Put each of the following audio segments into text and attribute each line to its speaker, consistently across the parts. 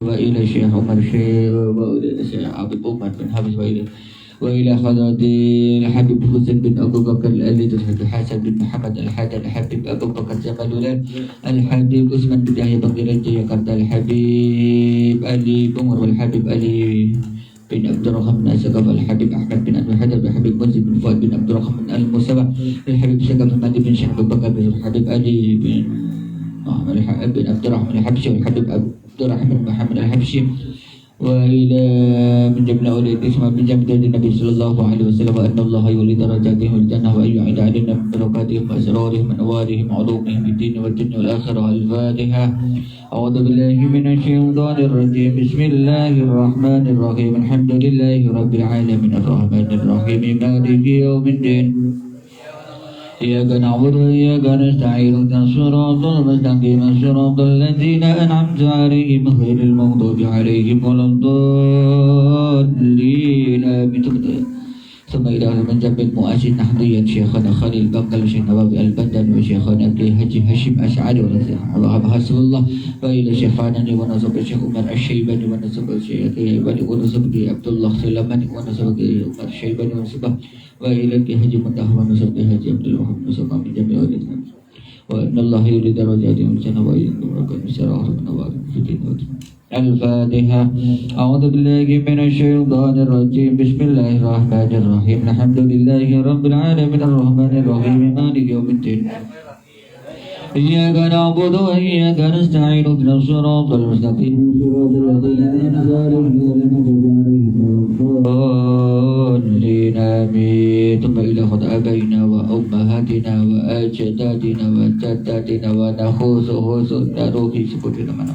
Speaker 1: وإلى الشيخ عمر الشيخ وإلى الشيخ عبد عمر بن حفص وإلى حضرة الحبيب حسين بن أبو بكر الذي تشهد حسن بن محمد الحادي الحبيب أبو بكر جمال الله الحبيب عثمان بن يحيى بغداد جاكرتا الحبيب علي بمر والحبيب علي بن عبد الرحمن بن سقف الحبيب أحمد بن أبي حدر الحبيب منزل بن فؤاد بن عبد الرحمن المصطفى الحبيب سقف المهدي بن شيخ أبو بكر الحبيب علي بن عبد الرحمن الحبشي والحبيب عبد الرحمن محمد الحبشي وإلى من جملة أولئك اسمه من جملة النبي صلى الله عليه وسلم أن الله يولي درجاتهم الجنة وأن يعيد علينا من بركاتهم وأسرارهم وأنوارهم وعلومهم في الدين والدنيا والآخرة. الفاتحة. أعوذ بالله من الشيطان الرجيم. بسم الله الرحمن الرحيم. الحمد لله رب العالمين الرحمن الرحيم مالك يوم الدين. إياك نعبد وإياك نستعين اهدنا الصراط المستقيم صراط الذين أنعمت عليهم غير المغضوب عليهم ولا الضالين آمين. ثم إلى المنجم مؤسس نحضيا شيخنا خليل بقل شيخ نوابي البدن وشيخنا كي حجي هاشم أسعد الله حسب الله وإلى شيخنا ونصب الشيخ عمر الشيباني ونصب الشيخ أيوباني ونصب عبد الله سلاماني ونصب عمر الشيباني ونصب وإلى كي حجي منتهى ونصب حجي عبد الله ونصب من جميع الإسلام وإن الله يريد درجاتهم الجنة وإياكم وركن سراهم نوارهم في الدين والدنيا. الفاتحة. أعوذ بالله من الشيطان الرجيم. بسم الله الرحمن الرحيم. الحمد لله رب العالمين الرحمن الرحيم مالك يوم الدين. إياك نعبد وإياك نستعين اهدنا الصراط المستقيم صراط الذين أنعمت عليهم غير المغضوب عليهم ولا الضالين آمين. ثم إلى خد أبينا وأمهاتنا وأجدادنا وجداتنا ونخوص نروحي سبحانه mana.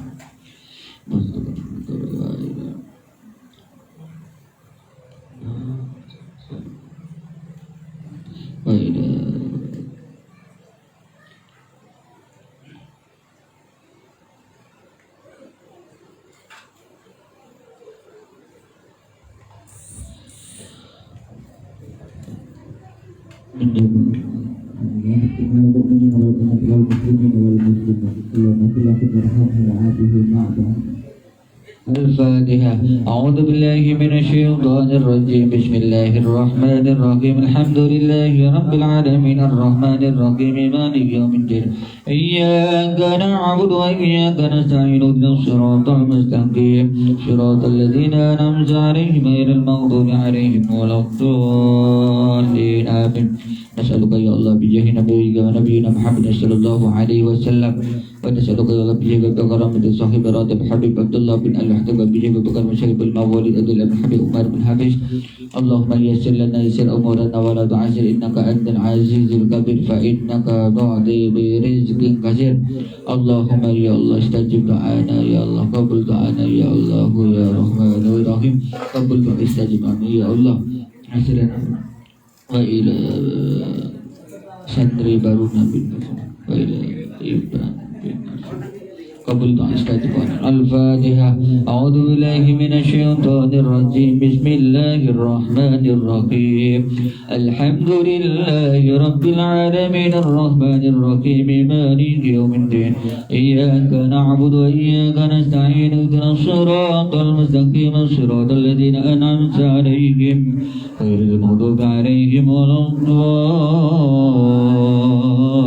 Speaker 1: الفاتحة. أعوذ بالله من الشيطان الرجيم. بسم الله الرحمن الرحيم. الحمد لله رب العالمين الرحمن الرحيم مالك يوم الدين. إياك نعبد وإياك نستعين اهدنا الصراط المستقيم صراط الذين أنعمت عليهم غير المغضوب عليهم ولا الضالين آمين. نسألك يا الله بجاه نبيك ونبينا محمد صلى الله عليه وسلم ونسألك يا الله بجاه بكرامة صاحب راتب حبيب عبد الله بن الحتب بجاه بكرامة صاحب الموالد عبد الله بن حبيب عمر بن حفيظ. اللهم يسر لنا يسر أمورنا ولا تعسر إنك أنت العزيز الكبير فإنك تعطي برزق كثير. اللهم يا الله استجب دعانا يا الله قبل دعانا يا الله يا رحمن الرحيم قبل استجب يا الله. حسنا وإلى سندري بارونا بن وإلى إبراهيم بن قبل استجبنا. الفاتحة. أعوذ بالله من الشيطان الرجيم. بسم الله الرحمن الرحيم. الحمد لله رب العالمين الرحمن الرحيم مالك يوم الدين. إياك نعبد وإياك نستعين اهدنا الصراط المستقيم صراط الذين أنعمت عليهم غير المغضوب عليهم ولا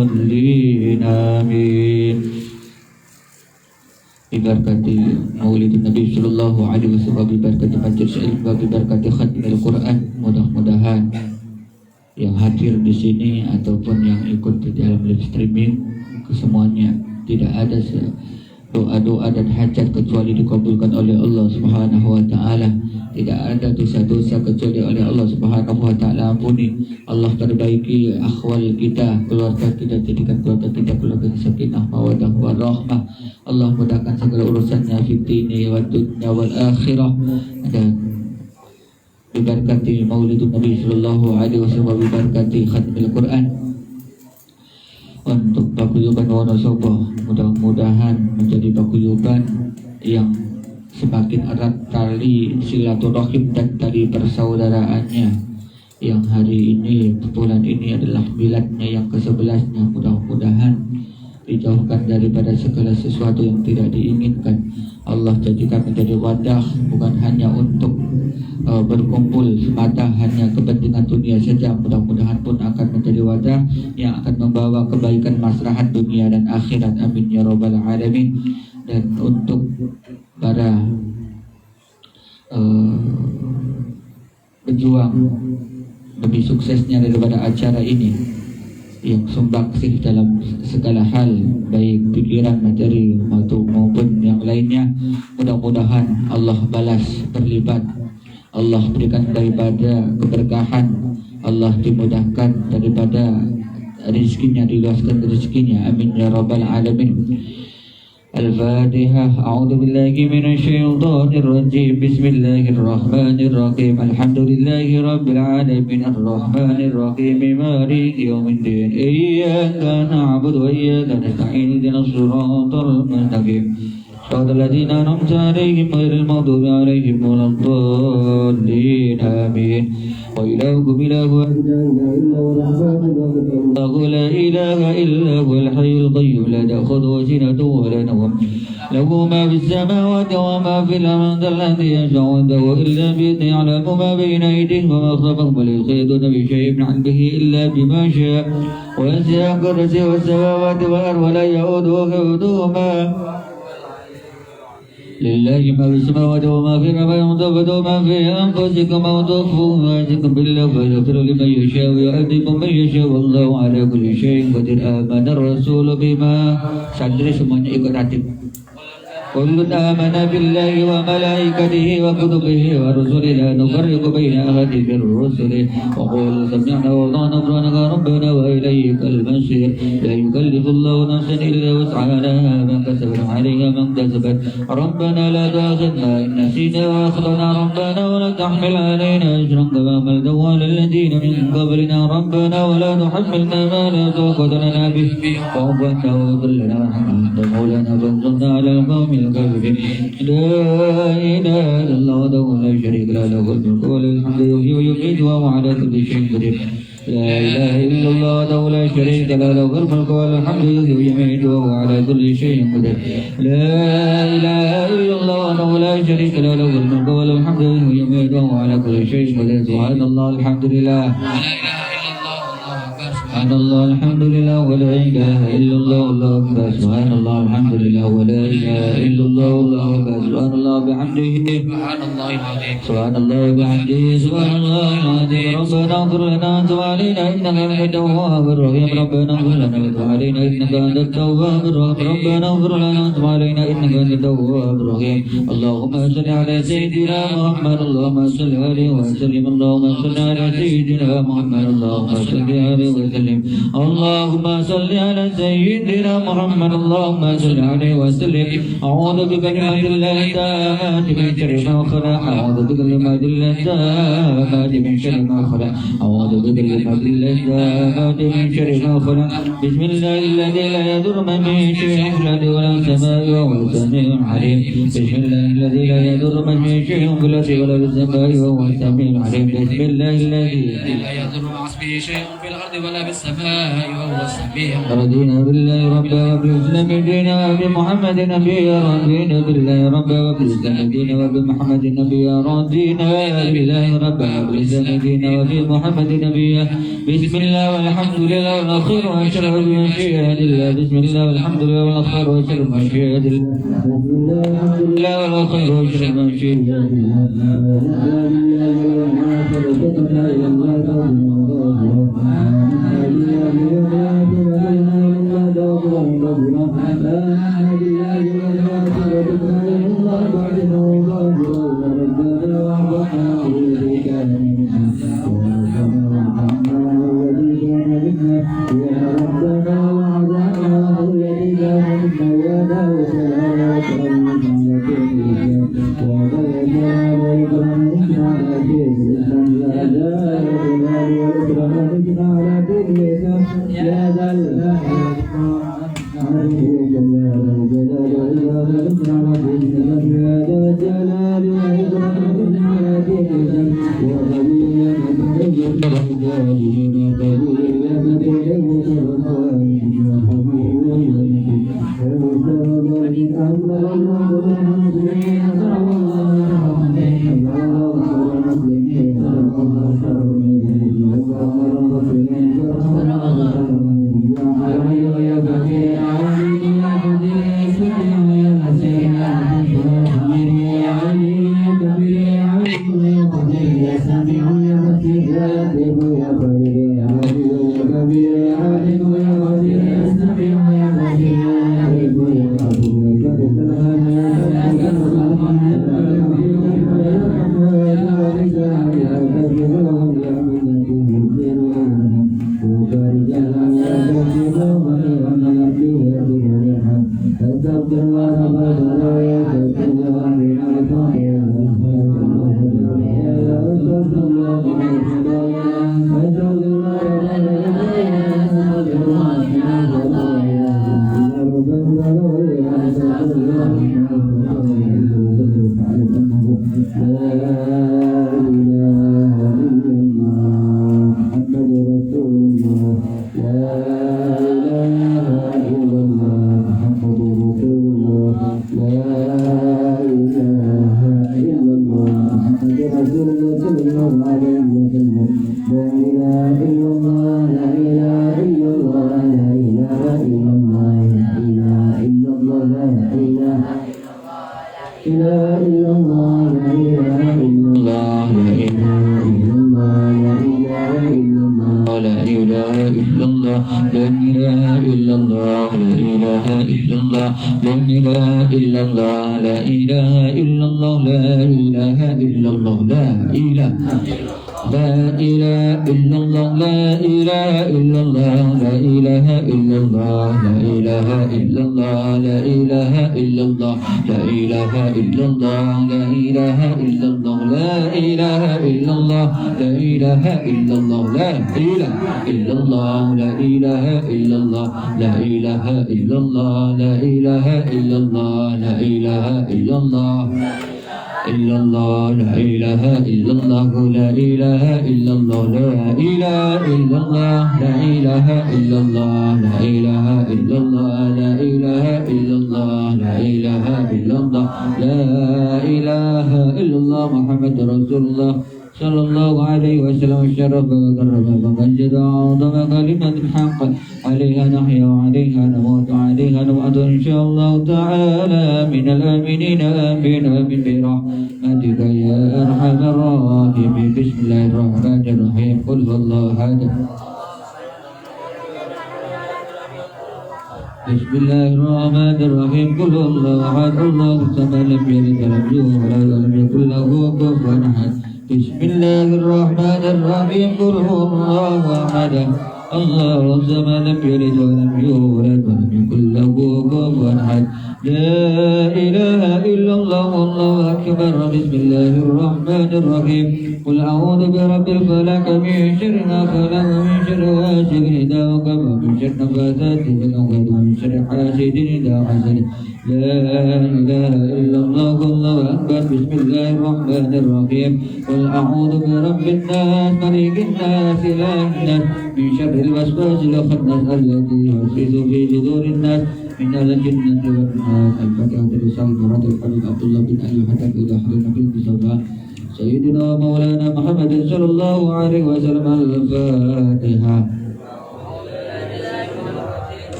Speaker 1: الضالين آمين. Biberkati Maulid Nabi Sallallahu Alaihi Wasallam, biberkati majelis ilmu, biberkati khatmil Quran. Mudah-mudahan yang hadir di sini ataupun yang ikut di dalam live streaming kesemuanya tidak ada doa-doa dan hajat kecuali dikabulkan oleh Allah Subhanahu wa taala. Tidak ada dosa-dosa kecuali oleh Allah Subhanahu wa taala ampuni. Allah perbaiki akhwal kita, keluarga kita, jadikan keluarga kita keluarga sakinah mawaddah warahmah. Allah mudahkan segala urusannya fid dini wad dunya wal akhirah. Dan diberkati Maulidun Nabi sallallahu alaihi wasallam, diberkati khatmil Quran. Untuk paguyuban Wonosobo, mudah-mudahan menjadi paguyuban yang semakin erat tali silaturahim dan tali persaudaraannya, yang hari ini, bulan ini adalah miladnya yang ke-11-nya. Mudah-mudahan dijauhkan daripada segala sesuatu yang tidak diinginkan. Allah jadikan menjadi wadah bukan hanya untuk berkumpul semata, hanya kepentingan dunia saja. Mudah-mudahan pun akan menjadi wadah yang akan membawa kebaikan maslahat dunia dan akhirat. Amin ya rabbal alamin. Dan untuk para berjuang lebih suksesnya daripada acara ini, yang sumbangsih dalam segala hal, baik pikiran, materi maupun yang lainnya, mudah-mudahan Allah balas berlipat, Allah berikan daripada keberkahan, Allah dimudahkan daripada rezekinya, diluaskan rezekinya. Amin ya rabbal alamin. Al-Fatihah. A'udzu billahi minasyaitonir rajim. Bismillahirrahmanirrahim. Alhamdulillahi rabbil alamin arrahmanir rahim maliki yaumiddin. Iyyaka na'budu wa iyyaka nasta'in. Ihdinas siratal mustaqim. Shiratal ladzina an'amta 'alaihim ghairil maghdubi 'alaihim waladdallin. Amin. Wa ilahukum ilahun la ilaha illa huwal hayyul qayyum la ta'khudhuhu sinatun wa la nawm lahu ma fis samawati wa ma fil ardi alladhi yashfa'u 'indahu illa bi'idhnihi ya'lamu ma bayna aydihim wa ma khalfahum wa la yuhituna bi shay'in min 'ilmihi illa bima sha'a wa wasi'a kursiyuhu as-samawati wal arda wa la ya'uduhu hifdhuhuma لله ما في السماوات وما في الأرض وتبدوا ما في أنفسكم أو تخفوه يحاسبكم بالله فيغفر لمن يشاء ويعذب من يشاء والله على كل شيء قدير. آمن الرسول بما sadri semuanya ikut ratib. كل آمن بالله وملائكته وكتبه ورسله لا نفرق بين أحد من رسله وقولوا سمعنا وأطعنا غفرانك ربنا وإليك المصير. لا يكلف الله نفسا إلا وسعها لها ما كسبت عليها ما اكتسبت. ربنا لا تؤاخذنا إن نسينا وأخطأنا ربنا ولا تحمل علينا إصرا كما حملته على الذين من قبلنا ربنا ولا تحملنا ما لا طاقة لنا به واعف عنا واغفر لنا وارحمنا أنت مولانا فانصرنا على القوم الكافرين. لا إله إلا الله وحده لا شريك له له الملك وله الحمد يحيي ويميت وهو على كل شيء قدير. لا إله إلا الله وحده لا شريك له له الملك وله الحمد يحيي ويميت وهو على كل شيء قدير. لا إله إلا الله وحده لا شريك له له الملك وله الحمد يحيي ويميت وهو على كل شيء قدير. سبحان الله الحمد لله سبحان الله الحمد لله ولا إله إلا الله الله أكبر. سبحان الله الحمد لله ولا إله إلا الله الله أكبر. سبحان الله بحمده سبحان الله العظيم سبحان الله بحمده سبحان الله العظيم. ربنا اغفر لنا وتب علينا إنك أنت التواب الرحيم. ربنا اغفر لنا وتب علينا إنك أنت التواب الرحيم. ربنا اغفر لنا وتب علينا إنك أنت التواب الرحيم. اللهم صل على سيدنا محمد اللهم صل عليه وسلم. اللهم صل على سيدنا محمد اللهم صل عليه وسلم. اللهم صل على سيدنا محمد اللهم صل عليه وسلم. أعوذ بكلمات الله التامات من شر ما خلق. أعوذ بكلمات الله التامات من شر ما خلق. أعوذ بكلمات الله التامات من شر ما خلق. بسم الله الذي لا يضر من شيء في الأرض ولا في السماء وهو السميع العليم. بسم الله الذي لا يضر من شيء في الأرض ولا في السماء وهو السميع العليم. بسم الله الذي لا يضر مع اسمه شيء في الأرض ولا في السماء وهو السميع. رضينا بالله ربا وبالإسلام دينا وبمحمد نبيا. رضينا بالله ربا وبالإسلام دينا وبمحمد نبيا. رضينا بالله ربا وبالإسلام دينا وبمحمد نبيا. بسم الله والحمد لله والخير والشر بمشيئة الله. بسم الله والحمد لله والخير والشر بمشيئة الله. بسم الله والحمد لله والخير والشر بمشيئة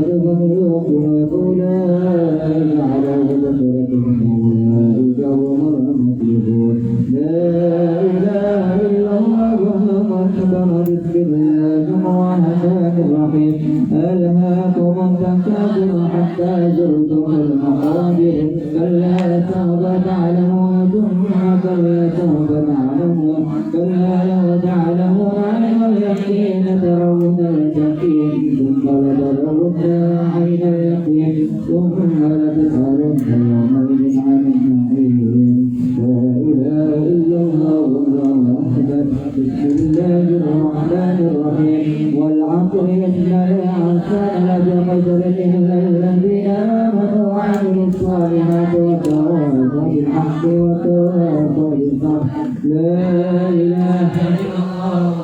Speaker 1: فملوكها أولئك على هدى أولئك هم المفلحون لا إله إلا الله والله أكبر بسم الله الرحمن الرحيم ألهاكم التكاثر حتى زرتم المقابر كلا سوف تعلمون ثم كلا سوف تعلمون كلا لو تعلمون علم اليقين ترون الجحيم ثم لترون عين اليقين ثم لتسألن يومئذ عن النعيم لا إله إلا الله والله أكبر بسم الله الرحمن الرحيم والعصر إن الإنسان لفي خسر إلا الذين آمنوا وعملوا الصالحات وتواصوا بالحق وتواصوا بالصبر لا إله إلا الله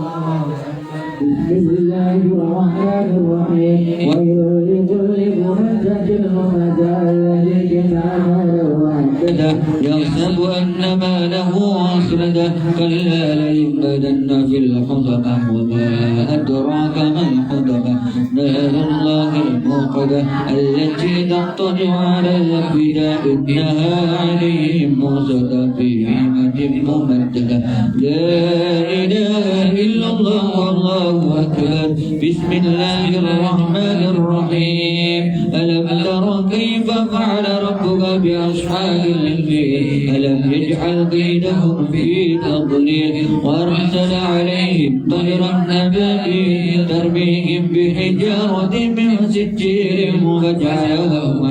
Speaker 1: بسم الله الرحمن الرحيم ويل لكل همزة لمزة الذي جمع ماله وعدده يحسب أن ماله أخلده كلا لينبذن في الحطمة وما أدراك ما الحطمة نار الله الموقدة التي تطلع على الأفئدة إنها عليهم مرصدة في عمد ممددة لا إله إلا الله والله أكبر بسم الله الرحمن الرحيم ألم تر كيف فعل ربك بأصحاب الفيل ألم يجعل كيدهم في تضليل وأرسل عليهم طيرا أبابيل ترميهم بحجارة من سجيل فجعلهم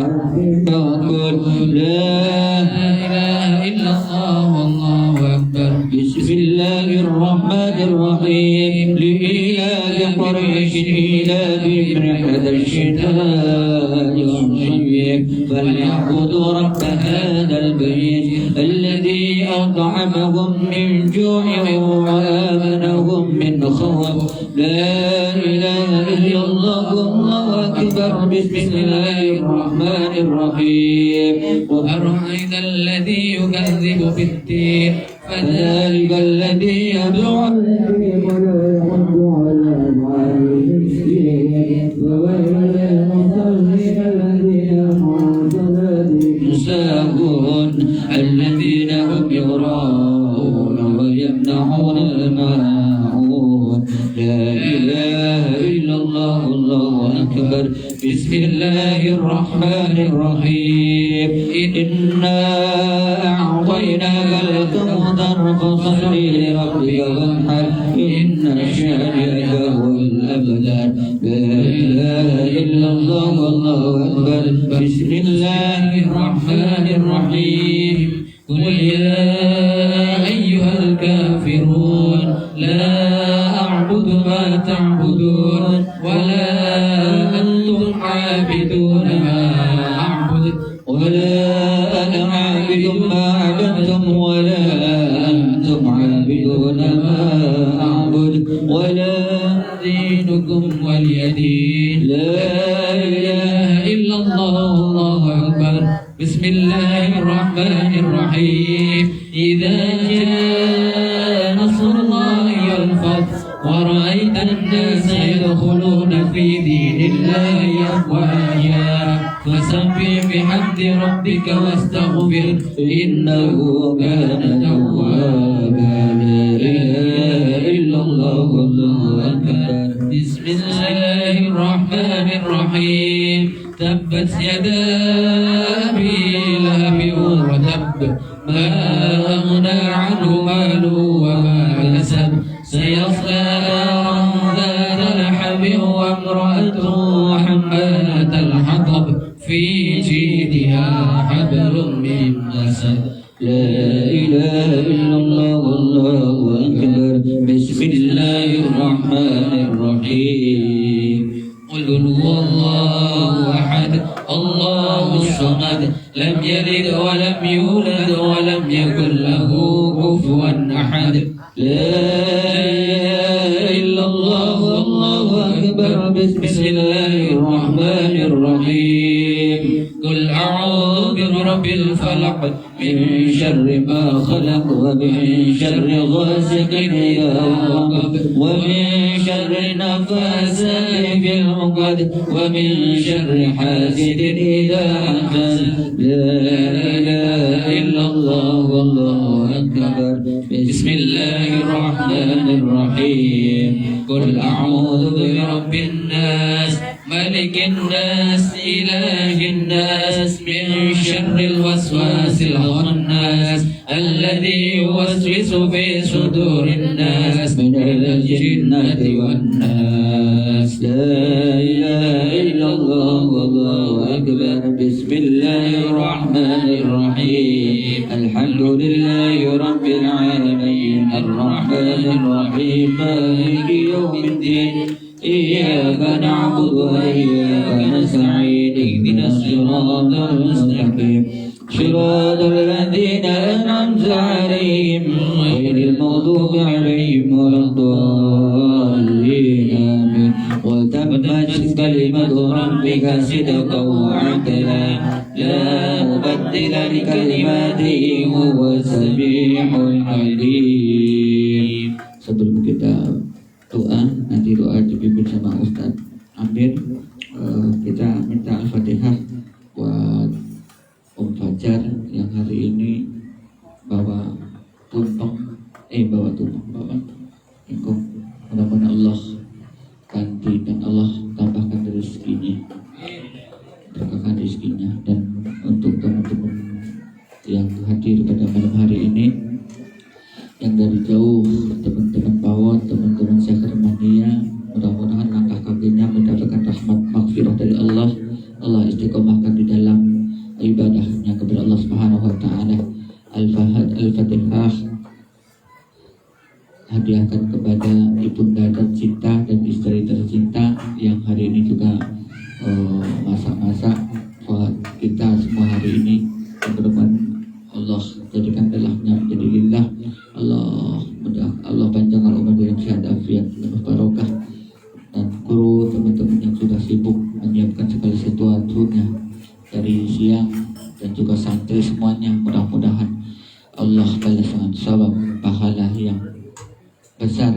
Speaker 1: يقول لا إله إلا الله والله أكبر بسم الله الرحمن الرحيم لإيلاف قريش إيلافهم رحلة الشتاء والصيف فليعبدوا رب هذا البيت الذي أطعمهم من جوع وآمنهم من خوف لا إله إلا الله والله أكبر بسم الله الرحمن الرحيم وأرأيت الذي يكذب بالدين فذلك الذي يدعو اليتيم ولا يحض على طعام المسكين فويل للمصلين الذين هم عن صلاتهم ساهون الذين هم يراءون ويمنعون الماعون لا إله إلا الله والله أكبر بسم الله الرحمن الرحيم إنا أعطيناك الكوثر فصل لربك وانحر إن شانئك هو الأبتر لا إله إلا الله والله أكبر بسم الله الرحمن الرحيم قل يا أيها الكافرون لا أعبد ما تعبدون ولا أنتم عابدون ما أعبد ولا أنا عابد ما عبدتم ولا أنتم عابدون ما أعبد ولا دينكم ولي دين لا إله إلا الله والله أكبر بسم الله الرحمن الرحيم إذا جاء نصر الله والفتح ورأيت الناس يدخلون في دين الله أفواجا فسبح بحمد ربك واستغفر إنه كان توابا لا إله إلا الله والله أكبر بسم الله الرحمن الرحيم تبت يدا أبي لهب وتب ما أغنى عنه ماله وما كسب سيصلى نارا ذات لهب وامرأته حمالة الحطب في جيدها حبل من مسد لا إله إلا الله والله أكبر بسم الله الرحمن الرحيم قل هو الله أحد الله الصمد لم يلد ولم يولد ولم يكن له كفوا أحد لا إله إلا الله والله أكبر بسم الله الرحمن الرحيم قل أعوذ برب برب الفلق من شر ما خلق ومن شر غاسق إذا وقب ومن شر النفاثات في العقد ومن شر حاسد إذا حسد لا إله إلا الله والله أكبر بسم الله الرحمن الرحيم قل أعوذ برب الناس ملك الناس إله الناس من شر الوسواس الخناس الذي يوسوس في صدور الناس من الجنة والناس لا إله إلا الله والله أكبر بسم الله الرحمن الرحيم الحمد لله رب العالمين الرحمن الرحيم مالك يوم الدين إياك نعبد وإياك نستعين اهدنا الصراط المستقيم صراط الذين أنعمت عليهم غير المغضوب عليهم ولا الضالين آمين وتمت كلمة ربك صدقا وعدلا لا مبدل لكلماته هو السميع العليم. Sebelum kita doa, nanti doa dipimpin sama Ustadz Amir. Kita minta Al-Fatihah buat Om Fajar yang hari ini bawa tumpeng, bawa ingkung. Mudah-mudahan Allah ganti dan Allah tambahkan rezekinya, berkahkan rezekinya. Dan untuk teman-teman yang hadir pada malam hari ini, yang dari jauh, teman-teman Pawon, teman-teman Syahirmania, mudah-mudahan langkah kakinya mendapatkan rahmat maghfirah dari Allah. Allah istiqomahkan di dalam ibadahnya kepada Allah Subhanahu wa taala. Al-Fatihah hadiahkan kepada ibunda tercinta dan istri tercinta yang hari ini juga masak-masak buat kita semua hari ini. Mudah-mudahan Allah jadikan telahnya menjadi lillah. Allah panjangkan umur dalam sehat afiat penuh barokah. Dan guru, teman-teman yang sudah sibuk menyiapkan segala sesuatunya dari siang dan juga santri semuanya, mudah-mudahan Allah balas dengan sabab pahala yang besar,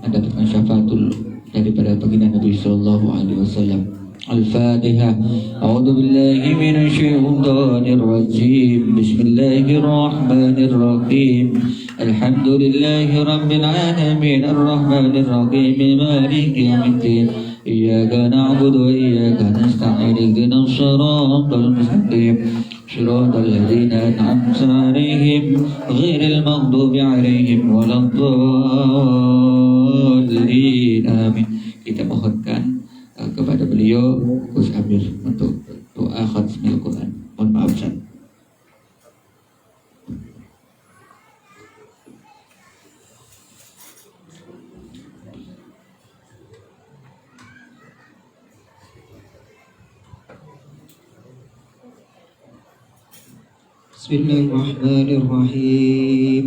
Speaker 1: mendapatkan syafaatul daripada baginda Nabi sallallahu alaihi wasallam. Al-Fatihah. A'udzu billahi minasy syaithanir rajim. Bismillahirrahmanirrahim. Alhamdulillahi rabbil alamin arrahmanir rahim maliki yaumiddin. Iyyaka na'budu wa iyyaka nasta'in ihdinas siratal mustaqim siratal ladzina an'amta 'alaihim ghairil maghdubi 'alaihim waladdallin. Amin. Kita mohonkan kepada beliau Gus Amir untuk doa khatmil Quran. Mohon maaf Ustaz.
Speaker 2: Bismillahirrahmanirrahim.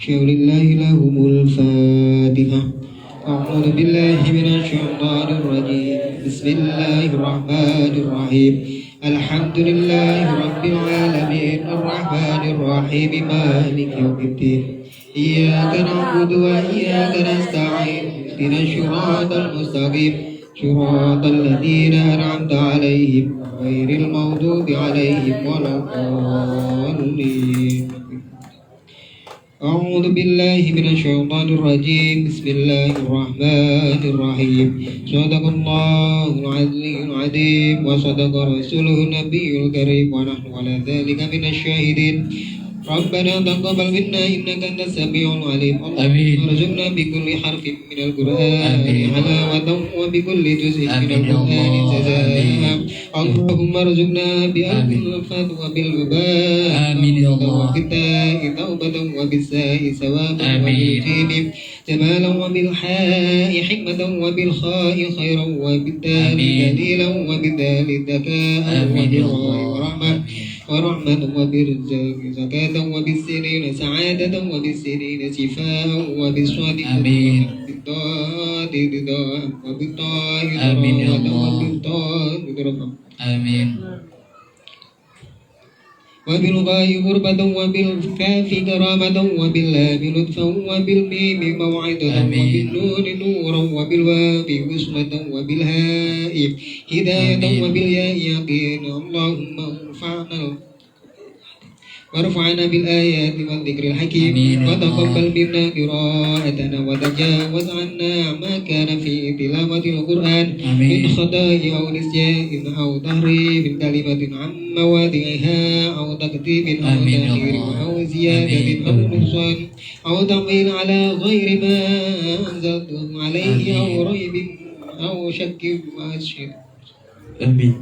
Speaker 2: Syaulillahi lahumul Fatihah. A'udzu billahi minasy syaithanir rajim. Bismillahirrahmanirrahim. Alhamdulillahi rabbil alamin arrahmanir rahim maliki yaumiddin. Iyyaka na'budu wa iyyaka nasta'in ihdinas siratal mustaqim siratal ladzina an'amta 'alaihim ghairil maghdubi 'alaihim waladdallin. أعوذ بالله من الشيطان الرجيم بسم الله الرحمن الرحيم صدق الله العلي العظيم وصدق رسوله النبي الكريم ونحن على ذلك من الشاهدين ربنا تقبل منا إنك أنت السميع العليم اللهم ارزقنا بكل حرف من القرآن حلاوة وبكل جزء من القرآن جزاء اللهم ارزقنا بالألفاظ وبالغباء وبالتاء توبة وبالساء ثوابا وبالجيم جمالا وبالحاء حكمة وبالخاء خيرا وبالدال دليلا وبالدال ذكاء وبالراء ورحمة ورحمة وبالرزاق زكاة وبالسنين سعادة وبالسنين شفاء وبالصاد
Speaker 1: آمين.
Speaker 2: وبالضاد رضا وبالطاء
Speaker 1: آمين يا
Speaker 2: رضا
Speaker 1: الله.
Speaker 2: وبالطاء رضا
Speaker 1: آمين.
Speaker 2: وبالغاء قربة وبالكاف كرامة وباللام لطفا وبالميم موعظة
Speaker 1: آمين.
Speaker 2: وبالنون نورا وبالواو وصمة وبالهاء هداية
Speaker 1: آمين.
Speaker 2: وبالياء يقين اللهم وارفعنا بالآيات والذكر الحكيم
Speaker 1: آمين.
Speaker 2: وتقبل منا قراءتنا وتجاوز عنا ما كان في تلاوة القرآن
Speaker 1: آمين.
Speaker 2: من خطأ أو نسيان أو تحريف كلمة عن مواضعها أو تكتيب أو
Speaker 1: آمين يا
Speaker 2: تأخير
Speaker 1: الله.
Speaker 2: أو زيادة
Speaker 1: آمين.
Speaker 2: أو نقصان أو تمويل على غير ما أنزلته عليه أو
Speaker 1: آمين.
Speaker 2: ريب أو شك وأشهد
Speaker 1: آمين.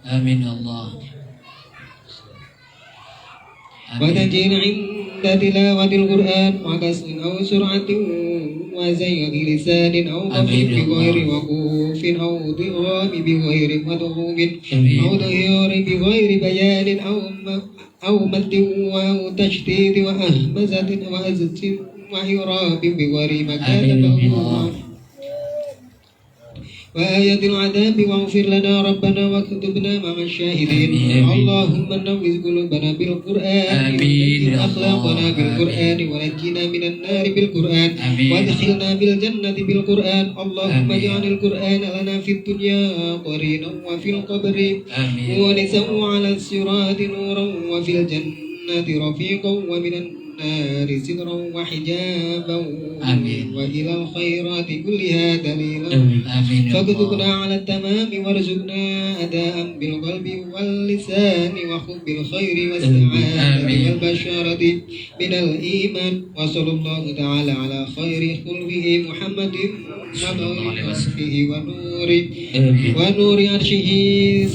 Speaker 1: آمين يا الله.
Speaker 2: وتجين عند تلاوة القرآن وكسر أو سرعة وزيغ لسان أو
Speaker 1: آمين
Speaker 2: خفيف
Speaker 1: يا الله.
Speaker 2: بغير وقوف أو ضغام بغير مدغوم
Speaker 1: آمين.
Speaker 2: أو ظهير بغير بيان أو مد أو تشديد وأهمزة وهزة وإعراب بغير مكان
Speaker 1: آمين يا الله.
Speaker 2: وآية العذاب واغفر لنا ربنا واكتبنا مع الشاهدين
Speaker 1: آمين.
Speaker 2: اللهم نور قلوبنا بالقرآن
Speaker 1: آمين يا
Speaker 2: أخلاقنا
Speaker 1: الله.
Speaker 2: بالقرآن ونجنا من النار بالقرآن
Speaker 1: آمين.
Speaker 2: وادخلنا بالجنة بالقرآن اللهم
Speaker 1: آمين.
Speaker 2: اجعل القرآن لنا في الدنيا قرينا وفي القبر
Speaker 1: آمين.
Speaker 2: ونسا على الصراط نورا وفي الجنة رفيقا ومن النار سترا وحجابا
Speaker 1: آمين.
Speaker 2: وإلى الخيرات كلها دليلا
Speaker 1: آمين يا
Speaker 2: فاكتبنا
Speaker 1: الله.
Speaker 2: على التمام وارزقنا أداء بالقلب واللسان وحب الخير والسعادة
Speaker 1: آمين.
Speaker 2: والبشارة من الإيمان وصلى الله تعالى على خير خلقه محمد وصفه ونوره
Speaker 1: آمين.
Speaker 2: ونور عرشه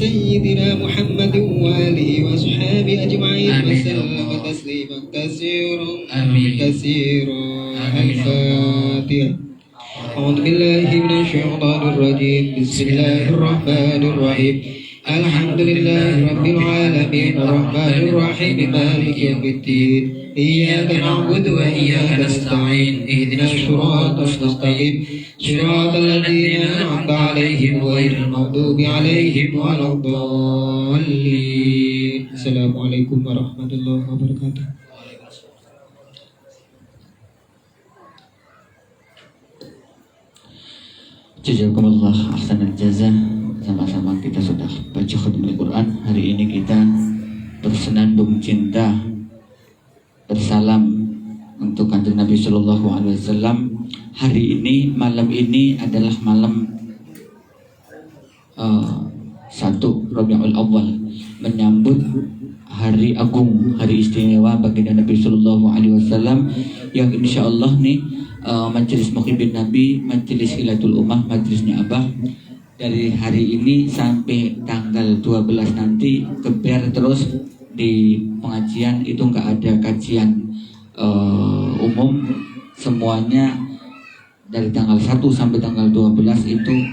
Speaker 2: سيدنا محمد وآله وصحبه أجمعين
Speaker 1: آمين.
Speaker 2: وسلم تسليما كثيرا
Speaker 1: آمين.
Speaker 2: كثيرا
Speaker 1: آمين.
Speaker 2: الفاتحة أعوذ بالله من الشيطان الرجيم بسم الله الرحمن الرحيم الحمد لله رب العالمين الرحمن الرحيم مالك يوم الدين إياك نعبد وإياك نستعين اهدنا الصراط المستقيم صراط الذين أنعمت عليهم غير المغضوب عليهم ولا الضالين السلام عليكم ورحمة الله وبركاته.
Speaker 1: Jazakumullah ahsanal jazah. Sama-sama kita sudah baca khutbah Al-Quran. Hari ini kita bersenandung cinta, bersalam untuk kanjeng Nabi Sallallahu Alaihi Wasallam. Hari ini, malam ini adalah malam 1 Rabiul Awal, menyambut hari agung, hari istimewa baginda Nabi Sallallahu Alaihi Wasallam, yang insya Allah nih Majelis Muhibbin Nabi, Majelis Hilatul Ummah, majelisnya Abah, dari hari ini sampai tanggal 12 nanti keber terus di pengajian. Itu nggak ada kajian umum, semuanya dari tanggal 1 sampai tanggal 12 itu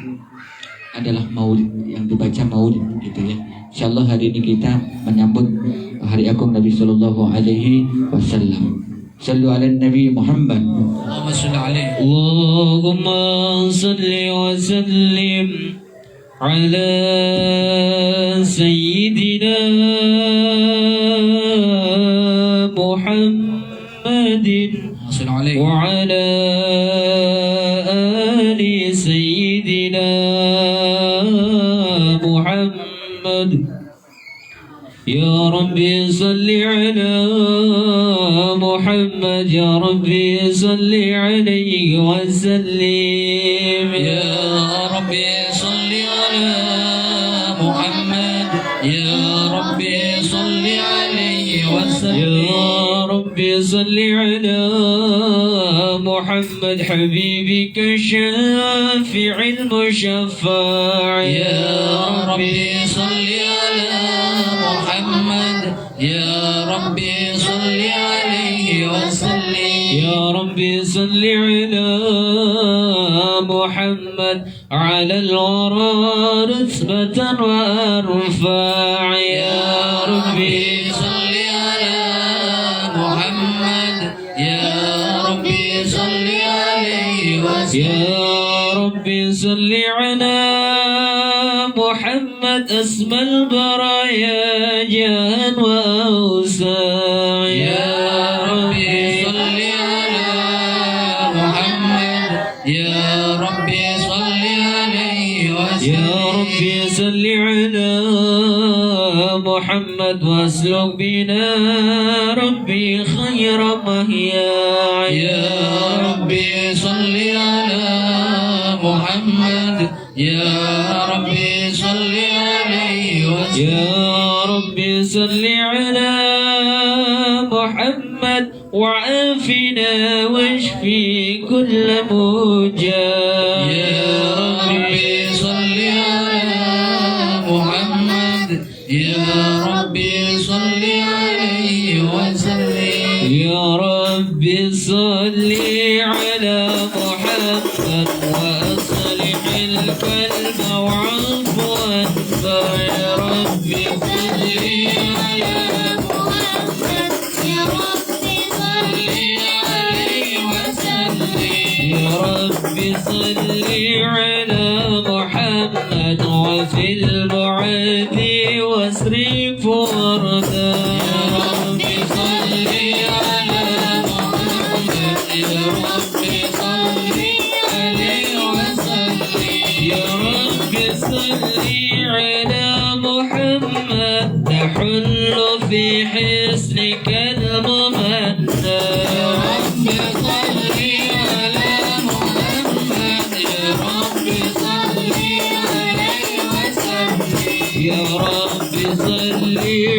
Speaker 1: adalah maulid, yang dibaca maulid gitu ya. Insyaallah hari ini kita menyambut hari agung Nabi Sallallahu Alaihi Wasallam. Sallu ala Nabi Muhammad. Allahumma salli alaihi. Allahumma salli wa sallim ala sayyidina Muhammadin wa ala ali sayyidina Muhammad. Ya Rabbi salli ala Muhammad, Ya Rabbi salli alaihi wa sallim. Ya Rabbi salli ala Muhammad, Ya Rabbi salli alaihi wa sallim. Ya Rabbi salli ala Muhammad habibika syafi'il mushaffa'. Ya Rabbi salli ala Muhammad, Ya Rabbi salli alaihi wa sallim. Ya Rabbi salli ala Muhammad محمد على الورى رتبة وأرفع يا ربي صل على محمد يا ربي صل عليه وسلم يا ربي صل على محمد أسمى البرايا جاء وأوسع يا ربي صل على محمد يا ربي صل عليه وسلم يا ربي صل على محمد واسلك بنا ربي خير مهيا يا ربي صل على محمد يا ربي صل عليه وسلم يا ربي صل على محمد وعافنا واشفي كل موجع يا ربي صل على محمد يا ربي صل عليه وسلم يا ربي صل على محمد وأصلح القلب وعفوا يا ربي صل على محمد يا ربي صل عليه وسلم يا ربي صل على محمد وفي البعد واصرف وردا يا ربي صل على محمد يا ربي صل عليه وسلم يا ربي صل على محمد تحل في حسنك الممنى يا ربي صل على محمد يا ربي صل عليه وسلم يا ربي صل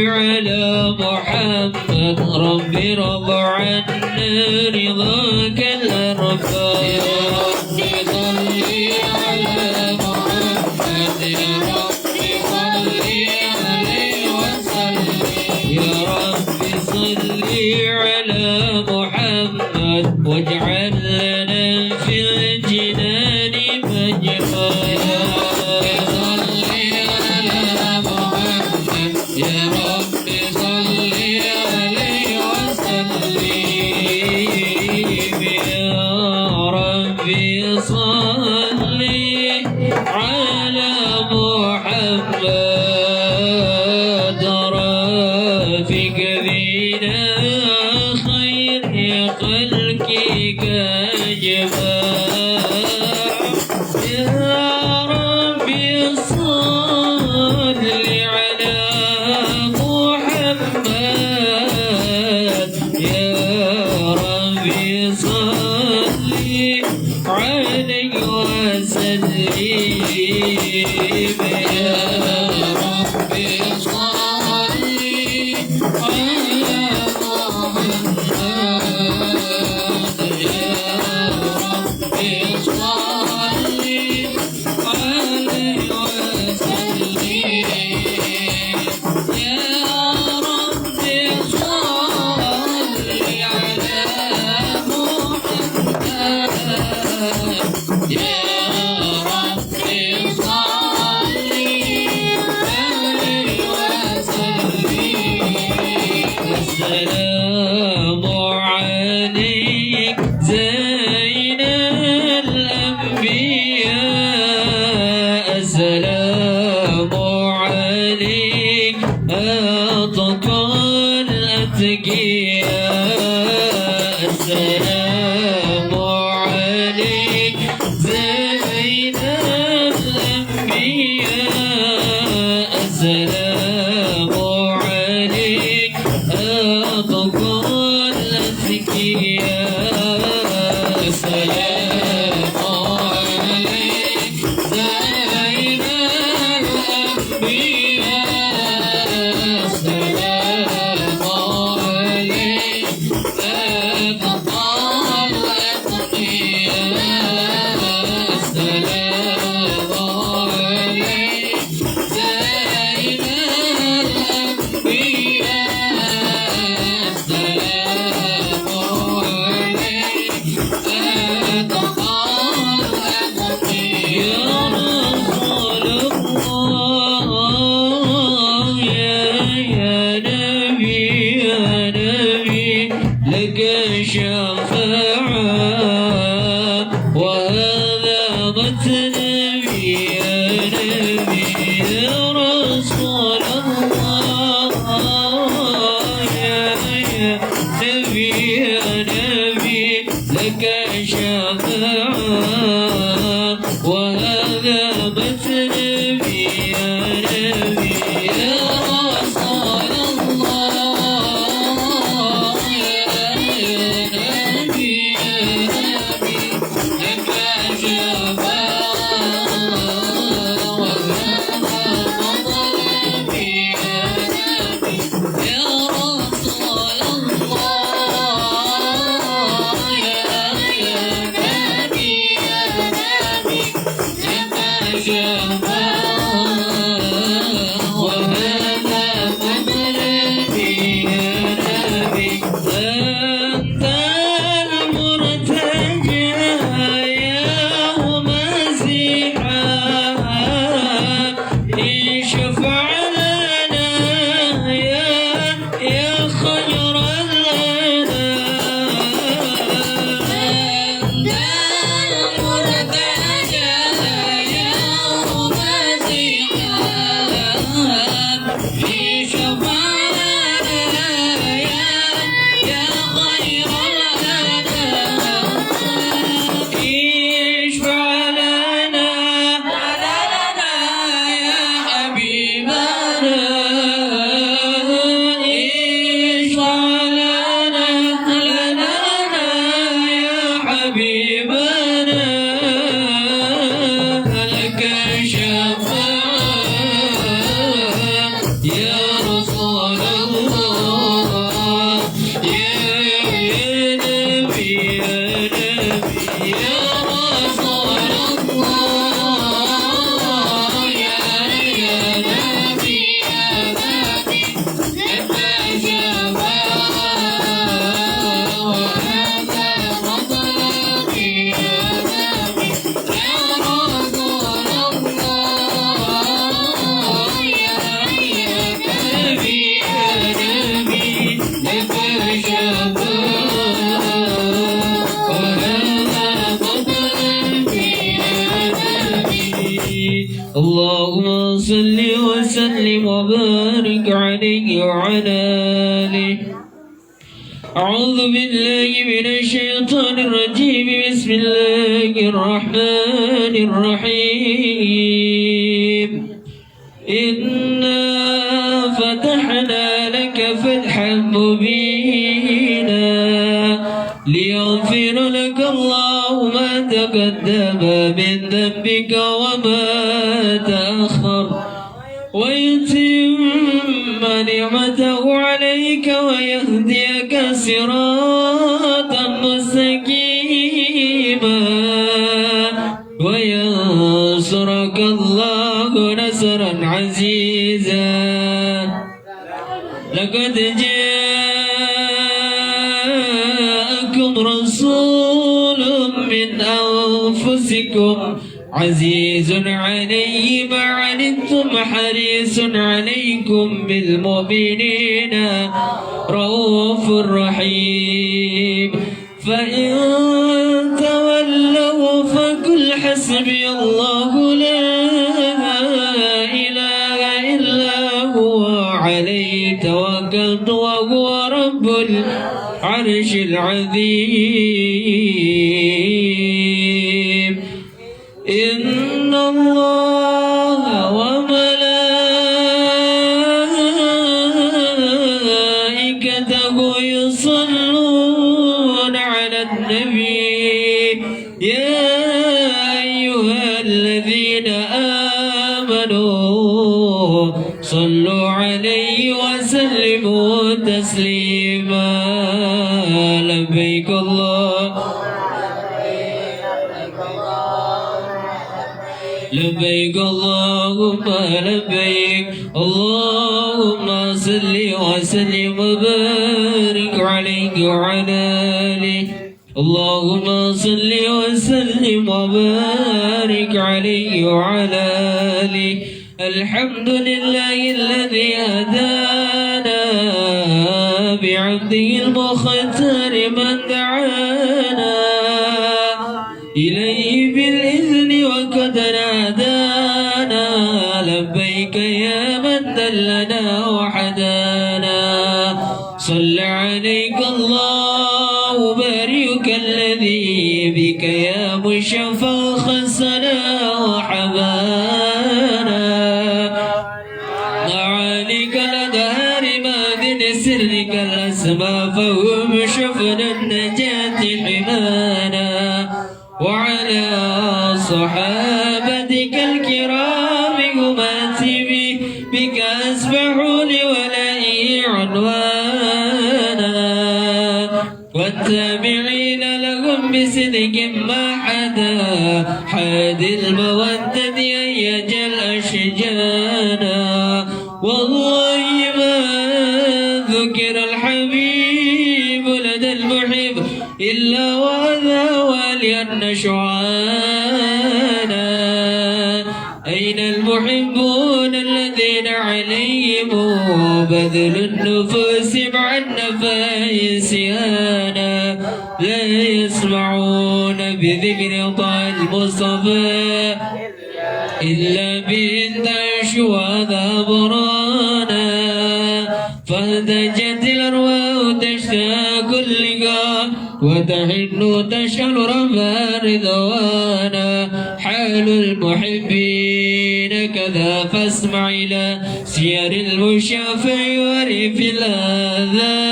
Speaker 1: على محمد ربي رضى عنا رضاك الأرفع يا ربي صل على محمد يا ربي صل عليه وسلم يا ربي صل على محمد واجعل لنا في الجنان مجرى يا ربي صل على محمد يا ربي صل عليه وسلم يا ربي صل على محمد رافق بنا خير خلقك جمال يا ربي صل على محمد يا ربي صل عليه وسلم يا ربي صل على محمد يا ربي صل عليه وسلم يا ربي صل على محمد يا ربي صل عليه وسلم السلام عليك زين الأنبياء السلام عليك أتقى الأتقياء السلام عليك زين الأنبياء السلام عليك أتقى الأتقياء السلام عليك زين الأنبياء السلام عليك أتقى الأتقياء السلام عليك زين مطلبي يا نبي يا رسول الله يا نبي يا نبي لك شفاعة وهذا مطلبي يا نبي يا رسول الله يا نبي يا نبي لك شفاعة وهذا مطلبي يا نبي أنت المرتجى يوم الزحام اشفع لنا يا خير الأنام أنت المرتجى يوم الزحام اشفع لنا يا خير الأنام اشفع لنا يا حبيبنا اشفع لنا يا حبيبنا لك شفاعة يا رسول الله يا نبي يا نبي يا رسول الله يا نبي يا نبي لك شفاعة وهذا مطلبي يا نبي يا رسول الله يا نبي يا نبي لك شفاعة وهذا مطلبي يا نبي اللهم صل وسلم وبارك عليه وعلى آله أعوذ بالله من الشيطان الرجيم بسم الله الرحمن الرحيم إنا فتحنا لك فتحا مبينا ليغفر لك الله ما تقدم من ذنبك وما تأخر ويتم نعمته عليك ويهديك صراطا مستقيما وينصرك الله نصرا عزيزا لقد جاءكم رسول من أنفسكم عزيز عليه ما عنتم حريص عليكم بالمؤمنين رؤوف رحيم فإن تولوا فقل حسبي الله لا إله إلا هو عليه توكلت وهو رب العرش العظيم إن الله وملائكته يصلون على النبي يا أيها الذين آمنوا صلوا عليه وسلموا تسليما لبيك الله لبيك اللهم لبيك اللهم صل وسلم وبارك عليك وعلى آله اللهم صل وسلم وبارك عليه وعلى آله الحمد لله الذي هدانا بعبده المختار من دعانا إليه بالإذن وقد نادانا لبيك يا من دلنا وحدانا صل عليك الله بارك الذي بك يا مشفى خسنا وحبانا الأسماء فهم شفن النجاة حمانا وعلى صحابتك الكرام هماتي بك أسبحوا لولائي عنوانا والتابعين لهم بصدق ما حدا حاد المودة أيج الأشجانا والله ما ذكر الحبيب لدى المحب إلا وذا والي شعانا أين المحبون الذين عليهم بذل النفوس مع النفائسيانا لا يسمعون بذكر طه المصطفى إلا بإنتاش وذا برانا فاهتجت الأرواح تشتاق اللقاء وتحن تشعل رمى رضوانا حال المحبين كذا فاسمع إلى سير المشافع ورف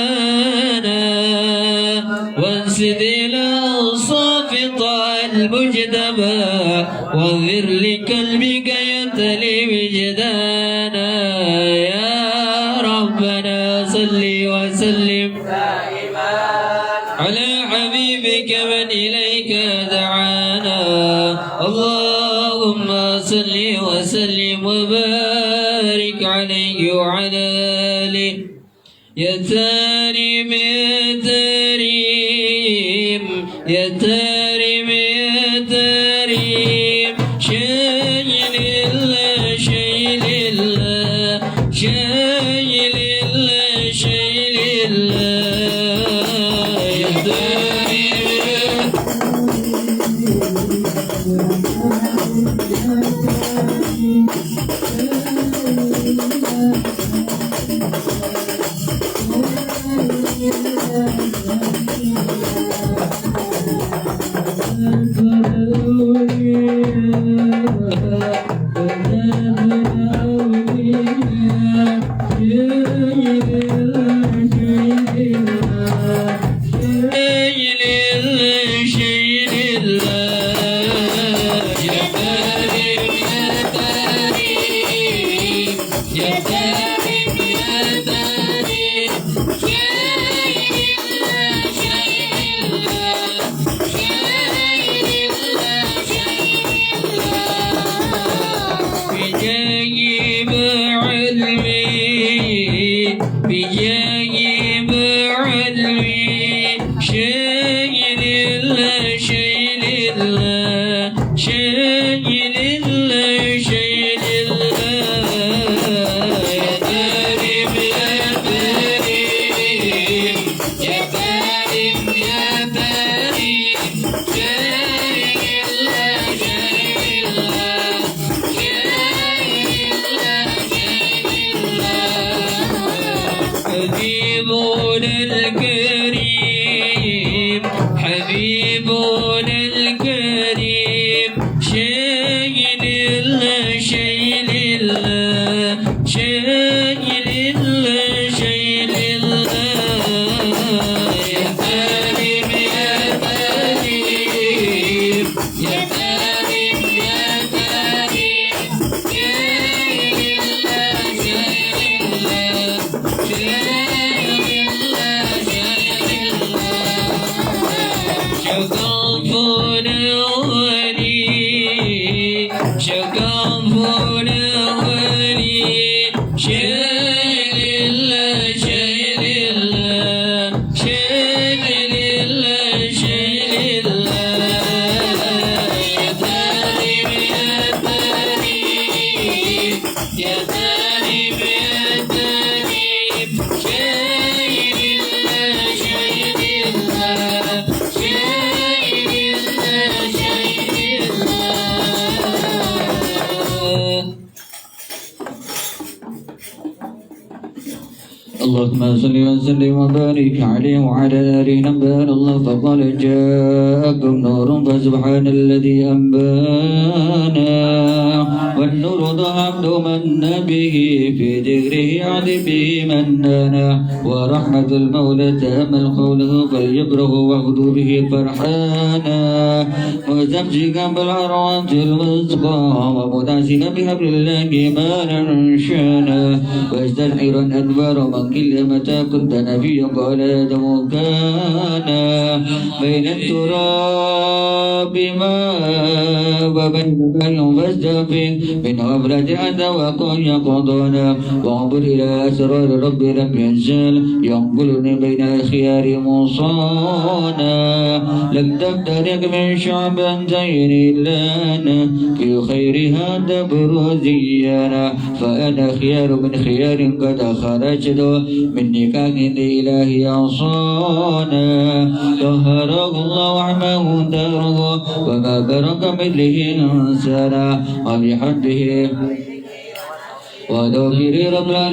Speaker 1: الآذان وانسد إلى أوصاف طه المجتبى وانذر لقلبك يتلي وجدانا يا ربنا صل وسلم على حبيبك من إليك دعانا اللهم صل وسلم وبارك عليه وعلى آله يا تاريم يا تاريم يا تاريم يا تاريم شايل الله شايل الله شايل الله شايل الله يا تاريم حبيبنا الكريم حبيبنا الكريم شايل الله شايل الله شايل الله شايل الله يا كريم يا كريم يا كريم يا كريم شايل الله شايل الله شكافنا ولي شايل الله شايل الله شايل الله شايل الله يا كريم يا كريم يا كريم يا كريم شايل الله شايل الله شايل الله شايل الله اللهم صل وسلم وبارك عليه وعلى آله. نبأنا الله فقال جاءكم نور فسبحان الذي أنبانا والنور ذهب من به في ذكره عذب به من دانا ورحمة المولى تأمل قوله فليبره واغدوا به فرحانا مستمسكا بالعروة الوثقى ومتعسكا بحبل الله مالا شانا واستنحرا أدبار من كل متى كنت نبيا قال آدم كان بين التراب ما وبين بين فاستغفر من غفلة أنت وقل يقضانا وانظر إلى أسرار ربي لم ينزل ينقلني بين الخيار مصانا لم تفترق من شعبا زين لنا في خيرها تبرزيانا فأنا خيار من خيار قد خرجت من نكاح الإله أصانا طهره الله وعماه داره وما برك مثله إنسانا وبحمده وذكر رملا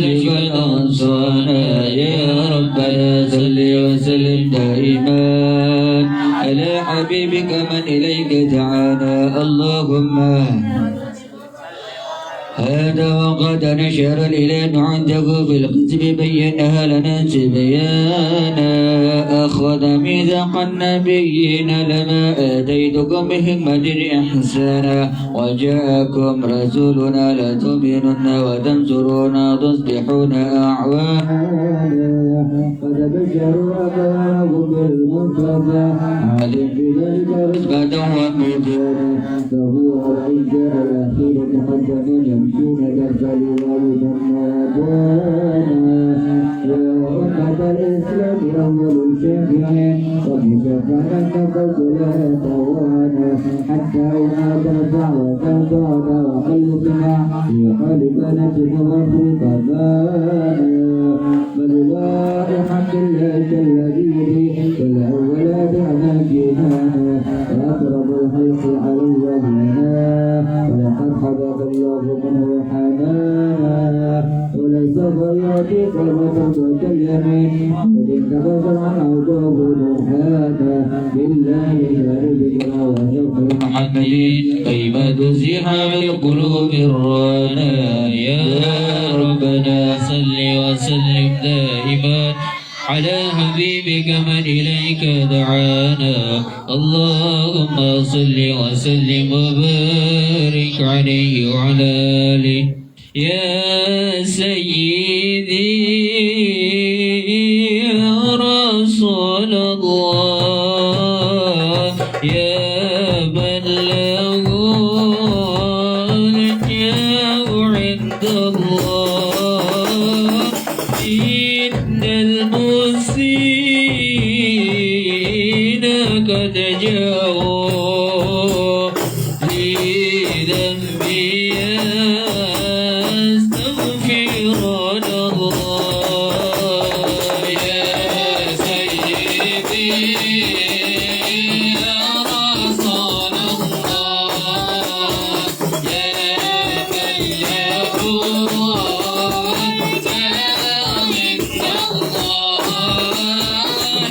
Speaker 1: أنصانا يا ربنا صل وسلم دائما على حبيبك من إليك دعانا اللهم هذا وقد نشر الإله عنده في القسم بينها لنا تبيانا أخذ ميثاق النبيين لما آتيتكم بحكمة إحسانا وجاءكم رسولنا لتؤمنن وتنصرون تصبحون أعوانا قد بشروا أباهم بالمصطفى علم بذلك رتبة وميزانا فهو العزة الأخير تقدم يمشون كالفل ويتنادانا يا أمة الإسلام أول شافع قد شفعنا قد لا توانا حتى أناد دعوة بعد وقلبنا يخالفنا تتوفي قبانا بل رائحة الله الذي والأولاد أماكننا وأقرب الخلق على الذين ولقد حبب الله منه حنانا ولسوف يأتي قرة وكاليمين وإن تبصر عن عذاب نرحانا بالله شاربنا وشوق محمدين كيما تزيح بالقلوب الرانا يا ربنا صل وسلم دائما على حبيبك من إليك دعانا اللهم صل وسلم وبارك عليه وعلى آله يا سيدي يا رسول الله يا من له الجاه عند الله إن المسيء قد جاءوا لذنبي يستغفرون الله يا سيدي يا رسول الله يا من يكون سامي الله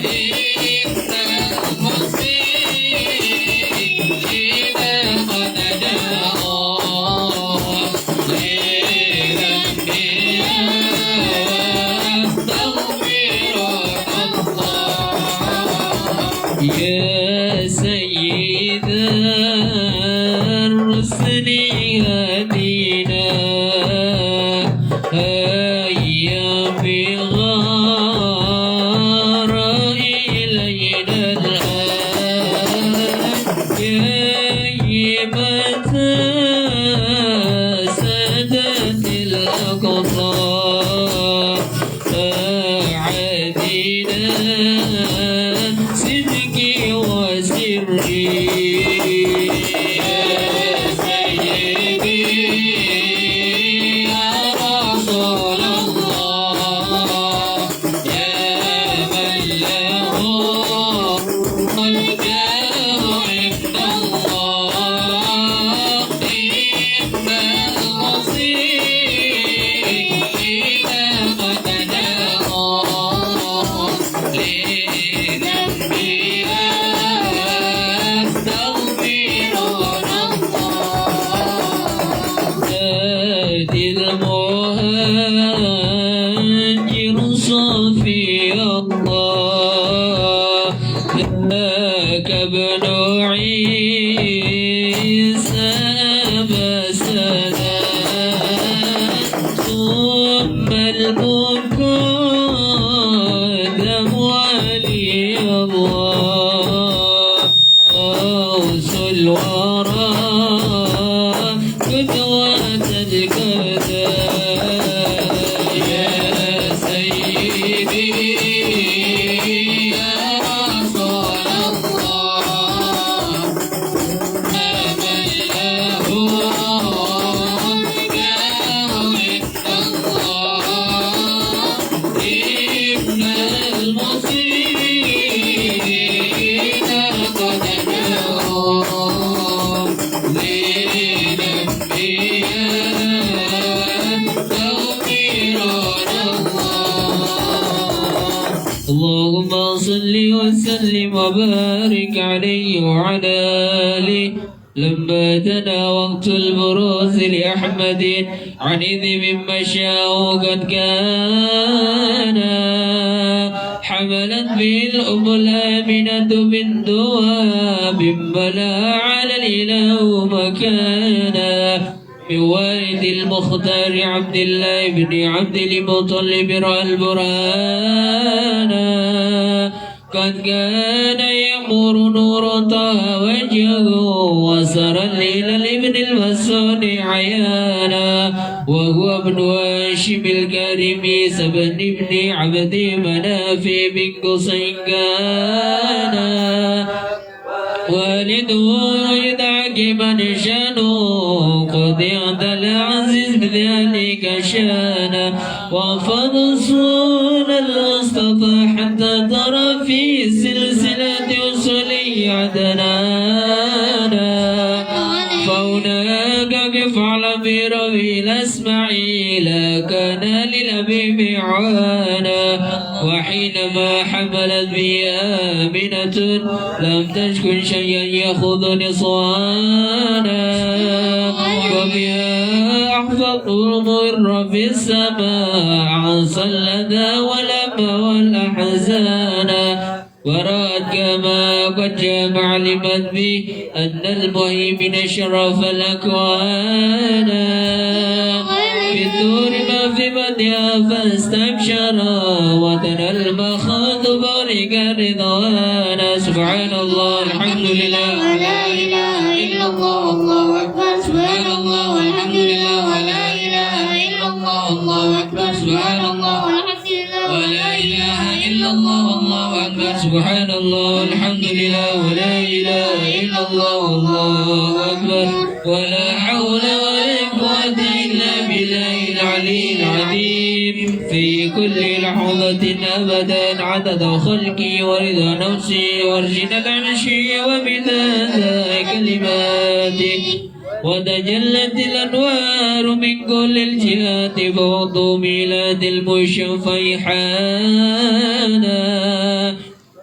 Speaker 1: إن المسيء قد جاءوا لذنبي يستغفرون الله يا سيد الرسل هدينا هيا بغار إلينا الآن يا متى سادت الأقصى فعدنا صدقي وسري يا سيدي يا رسول هادي المهاجر صفي الله ذاك ابن عيسى مثلا ثم المقدم ولي الله غوث الورى قدوة الكذا يا سيدي يا رسول الله أمن له داوي الله إن المصيبين قد جاءوا اللهم صل وسلم وبارك عليه وعلى آله لما دنا وقت البروز لأحمد عن إذ مما شاء قد كان حملت به الأم الآمنة بنت وهب بلا على الإله مكانا من والد المختار عبد الله بن عبد المطلب رأى البرهان قد كان يمر نور طه وجهه وسرا إلى الابن المسعود عيانا وهو ابن هاشم الكريم سبن ابن عبد مناف بن قصي كان والده يدعك من شانه قد يعدل العزيز بذلك شانا وفضل المصطفى حتى ترى في سلسلة أصولي عدنانا فهناك قف على بربي الأسماعيل كان للأبي معانا وحينما حملت بي آمنة لم تشكن شيئا يأخذ نصوانا وبها أحفظ المر في السماء عصى اللدى والأمى والأحزان ورأت كما قد جمع علمت بي أن المهيمن شرف الأكوان في الدور ما في بديها فاستبشر وترى المخاض بارك رضوانا سبحان الله الحمد لله
Speaker 3: لا إله إلا الله الله أكبر سبحان الله والحمد لله ولا إله إلا الله الله أكبر سبحان الله والحمد لله
Speaker 1: ولا إله إلا الله الله أكبر سبحان الله الحمد لله ولا إله إلا الله الله أكبر ولا حول ولا قوة إلا بالله العلي العظيم في كل لحظة أبدا عدد خلقي ورضا نفسي وارجنا العرشي ومداد كلماتي وتجلت الأنوار من كل الجهات فوضوا ميلاد المشفى حانا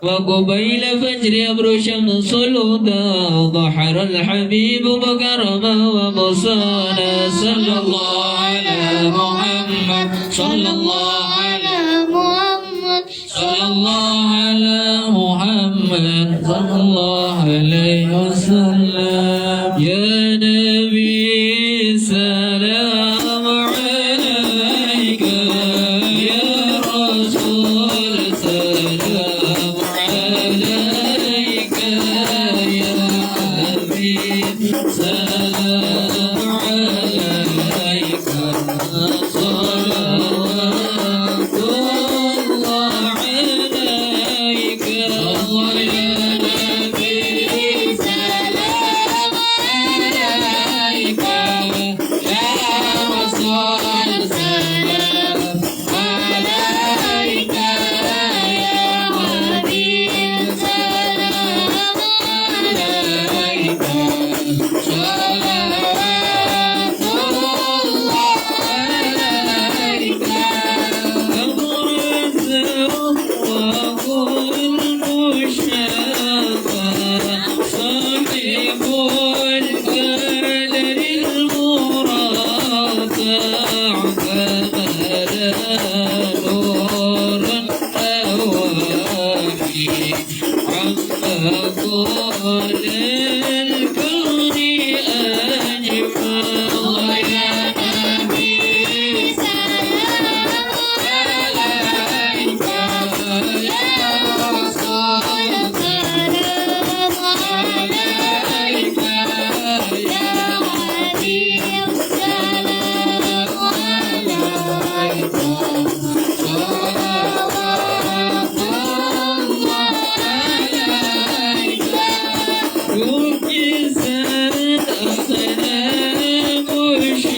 Speaker 1: وقبيل فجر أبر شمس الهدى ظهر الحبيب مكرما ومصانا صلى الله على محمد صلى الله على
Speaker 3: محمد
Speaker 1: صلى الله على محمد صلى الله عليه وسلم يا نبي سلام عليك يا رسول سلام عليك يا حبيب سلام عليك صلوات الله عليك الله يا نبي
Speaker 3: سلام عليك
Speaker 1: يا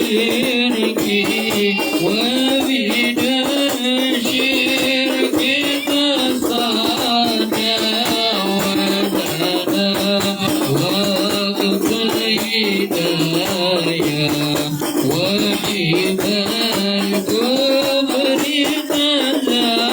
Speaker 1: الشرك ومن الشرك تصدى وقت الهداية وحبا الكفر تزعزع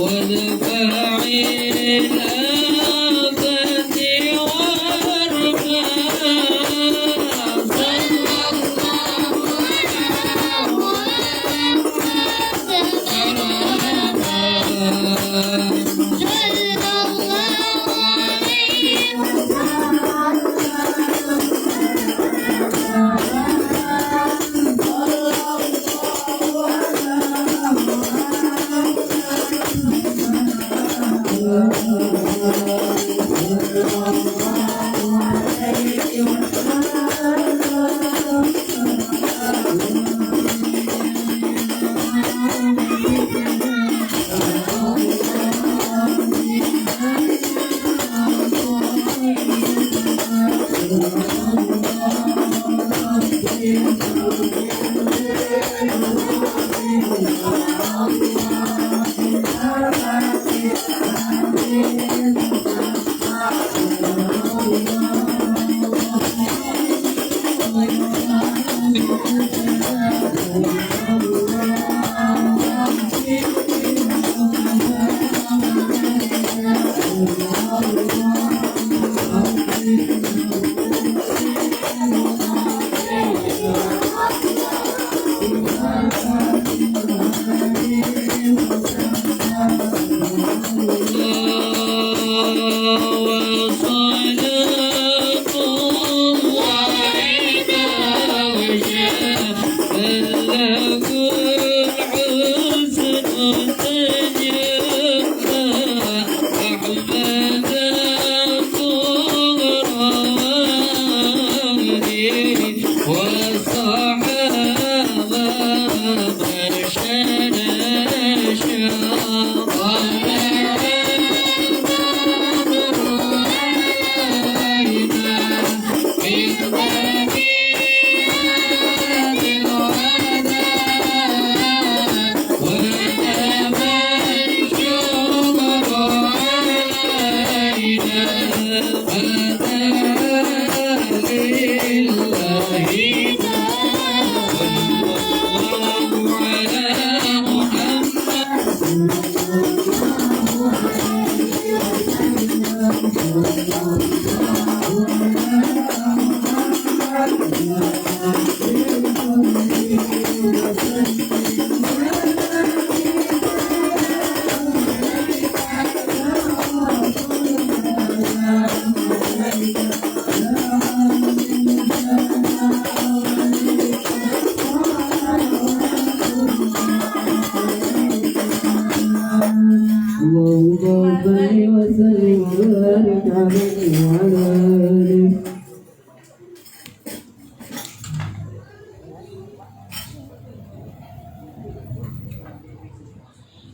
Speaker 3: والفاعل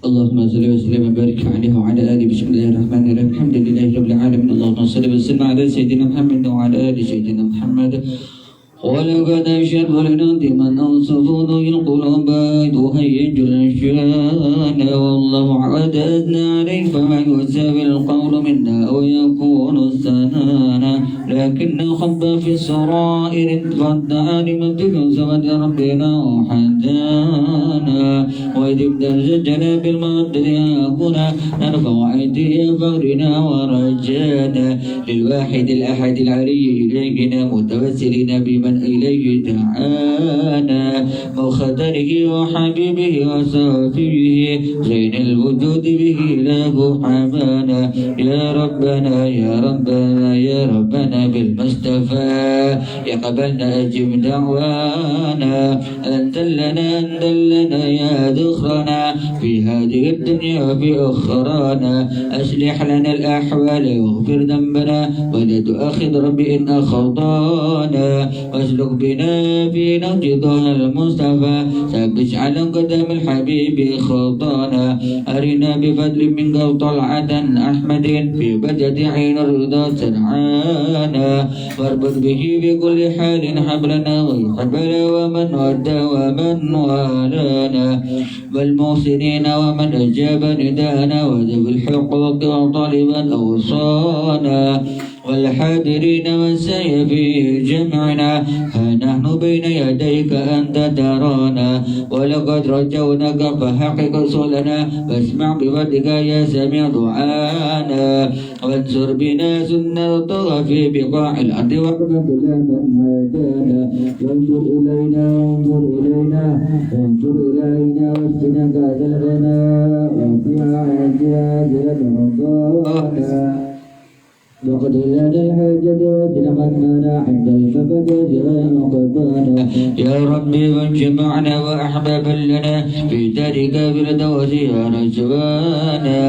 Speaker 1: اللهم صل وسلم وبارك عليه وعلى اله بسم الله الرحمن الرحيم الحمد لله رب العالمين اللهم صل وسلم على سيدنا محمد وعلى ال سيدنا محمد ولقد أشهد لنظما أوصفون القلوب تهيج الأشياء والله عددنا عليه فما يساوي القول منا أو يكون السنانا لكن الحب في السرائر قد علم بكسوة ربنا وحدانا ويجب درجتنا بالمقدر هاكنا نرفع أيدي فقرنا ورجانا للواحد الأحد العلي إلينا متوسلين بمن إليه دعانا مخدره وحبيبه وصافيه زين الوجود به له حمانا يا ربنا يا ربنا يا ربنا بالمصطفى يقبلنا أجب دعوانا أنت لنا يا ذخرنا في هذه الدنيا وفي أخرانا أصلح لنا الأحوال واغفر ذنبنا ولا تؤاخذ ربي إن أخطانا واسلك بنا في نجدها المصطفى ثبت على قدم الحبيب خطانا أرنا بفضل منك طلعة أحمد في بجد عين الرضا سرعانا واربط به بكل حال حبلنا وحبنا ومن ودى ومن والانا والمحسنين ومن أجاب ندانا وذوي الحقوق وطالبا أوصانا والحاضرين والسعي في جمعنا ها نحن بين يديك أنت ترانا ولقد رجوناك فحقق رسولنا واسمع بفضلك يا سميع دعانا وانصر بنا سنة في بقاع الأرض واقبل من هدانا وانظر إلينا وافتنا بعد الغنى وفي عهد رمضان وقد لنا الحاجة واتلقت منا عند المفقد غير قبانا يا ربي واجمعنا وأحبابا لنا في دارك فردوس يا رجوانا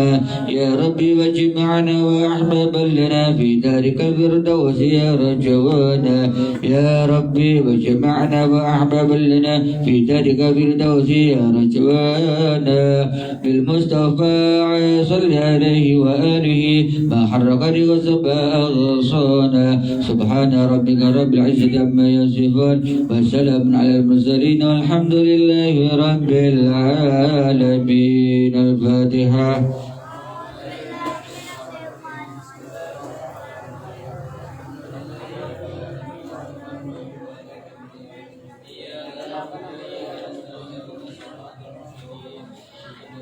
Speaker 1: يا ربي واجمعنا وأحبابا لنا في دارك فردوس يا رجوانا يا ربي واجمعنا وأحبابا لنا في دارك فردوس يا رجوانا بالمصطفى صل عليه وآله ما حرق وسبى أغصانا سبحان ربك رب العزة عما يصفون وسلام على المرسلين والحمد لله رب العالمين. الفاتحة.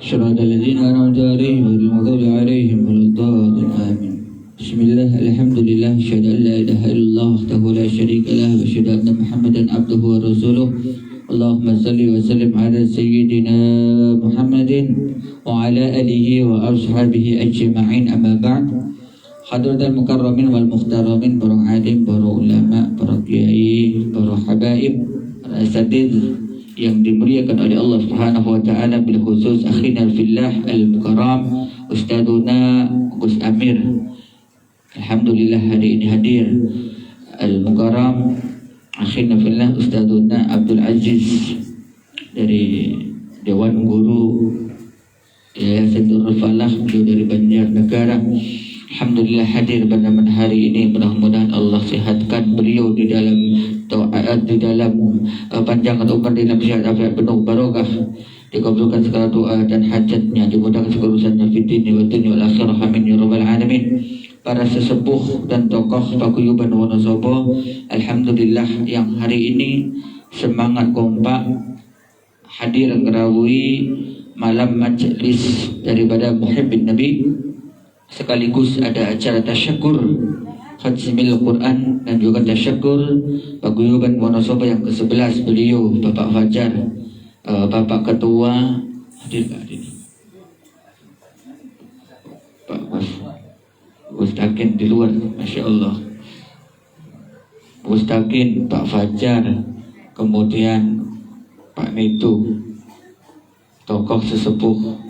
Speaker 1: صراط الذين أنعمت عليهم غير المغضوب عليهم ولا الضالين آمين. بسم الله الحمد لله أشهد أن لا إله إلا الله وحده لا شريك له وأشهد أن محمدا عبده ورسوله. اللهم صل وسلم على سيدنا محمد وعلى آله وأصحابه أجمعين. أما بعد. Hadratul mukarramin wal muhtaramin, para alim, para ulama, para kiai, para habaib, para asatidz yang dimuliakan oleh Allah Subhanahu wa taala, bil khusus akhina fillah al-mukarram Ustadzuna Gus Amir. Alhamdulillah hari ini hadir al-mukarram akhina fillah Ustadzuna Abdul Aziz dari Dewan Guru Yayasan Nurul Falah dari Banjarnegara. Alhamdulillah hadir pada hari ini. Mudah-mudahan Allah sehatkan beliau di dalam taat, di dalam panjangkan umur, di dalam sehat afiat penuh barokah, dikabulkan segala doa dan hajatnya, dimudahkan segala urusannya fid dini wa dunya wal akhirah, amin ya rabbal alamin. Para sesepuh dan tokoh paguyuban Wonosobo, alhamdulillah yang hari ini semangat kompak hadir ngerawui malam majelis daripada Muhibbin Nabi, sekaligus ada acara tasyakur khatmil Quran dan juga tasyakur paguyuban Wonosobo yang ke-11. Beliau Bapak Fajar, Bapak Ketua, hadir Pak ini, Pak Mustakin di luar, Masya Allah, Mustakin, Pak Fajar, kemudian Pak Mitu, tokoh sesepuh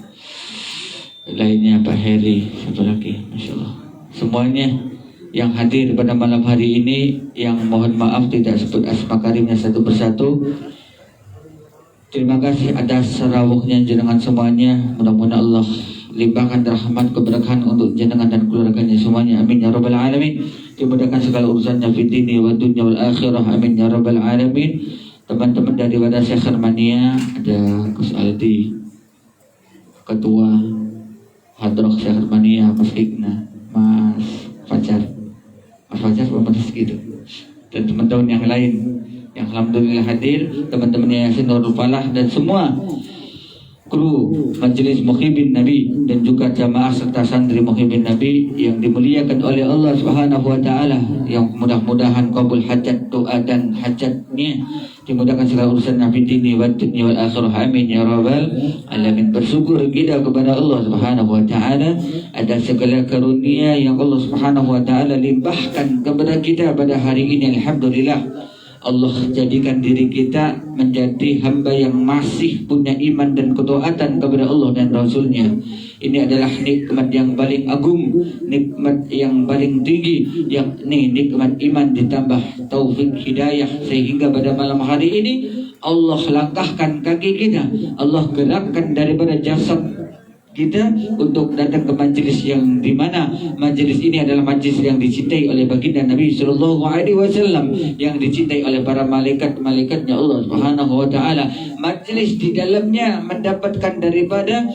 Speaker 1: lainnya, Pak Heri, siapa lagi, Masya Allah. Semuanya yang hadir pada malam hari ini, yang mohon maaf tidak sebut asma karimnya satu persatu. Terima kasih atas rawuhnya jenengan semuanya. Mudah-mudahan Allah limpahkan rahmat keberkahan untuk jenengan dan keluarganya semuanya, amin ya rabbal alamin. Dimudahkan segala urusannya fid dini wa dunya wal akhirah, amin ya rabbal alamin. Teman-teman dari Wadah Syekh Armania, ada Gus Aldi, Ketua Hadroh Syekh Armania, Mas Igna, Mas Fajar, belum segitu, dan teman-teman yang lain yang alhamdulillah hadir, teman-teman Yayasan Nurul Falah dan semua kru Majelis Muhibbin Nabi dan juga jamaah serta santri Muhibbin Nabi yang dimuliakan oleh Allah Subhanahu wa taala, yang mudah-mudahan kabul hajat doa dan hajatnya, dimudahkan segala urusan nabi dini wa dunya wal akhirah, amin ya rabbal alamin. Bersyukur kita kepada Allah Subhanahu wa taala ada segala karunia yang Allah Subhanahu wa taala limpahkan kepada kita pada hari ini. Alhamdulillah Allah jadikan diri kita menjadi hamba yang masih punya iman dan ketaatan kepada Allah dan Rasulnya. Ini adalah nikmat yang paling agung, nikmat yang paling tinggi, yakni nikmat iman ditambah taufik hidayah, sehingga pada malam hari ini Allah langkahkan kaki kita, Allah gerakkan daripada jasad kita untuk datang ke majelis yang dimana majelis ini adalah majelis yang dicintai oleh baginda Nabi Sallallahu Alaihi Wasallam, yang dicintai oleh para malaikat-malaikatnya Allah Subhanahu Wa Taala. Majelis di dalamnya mendapatkan daripada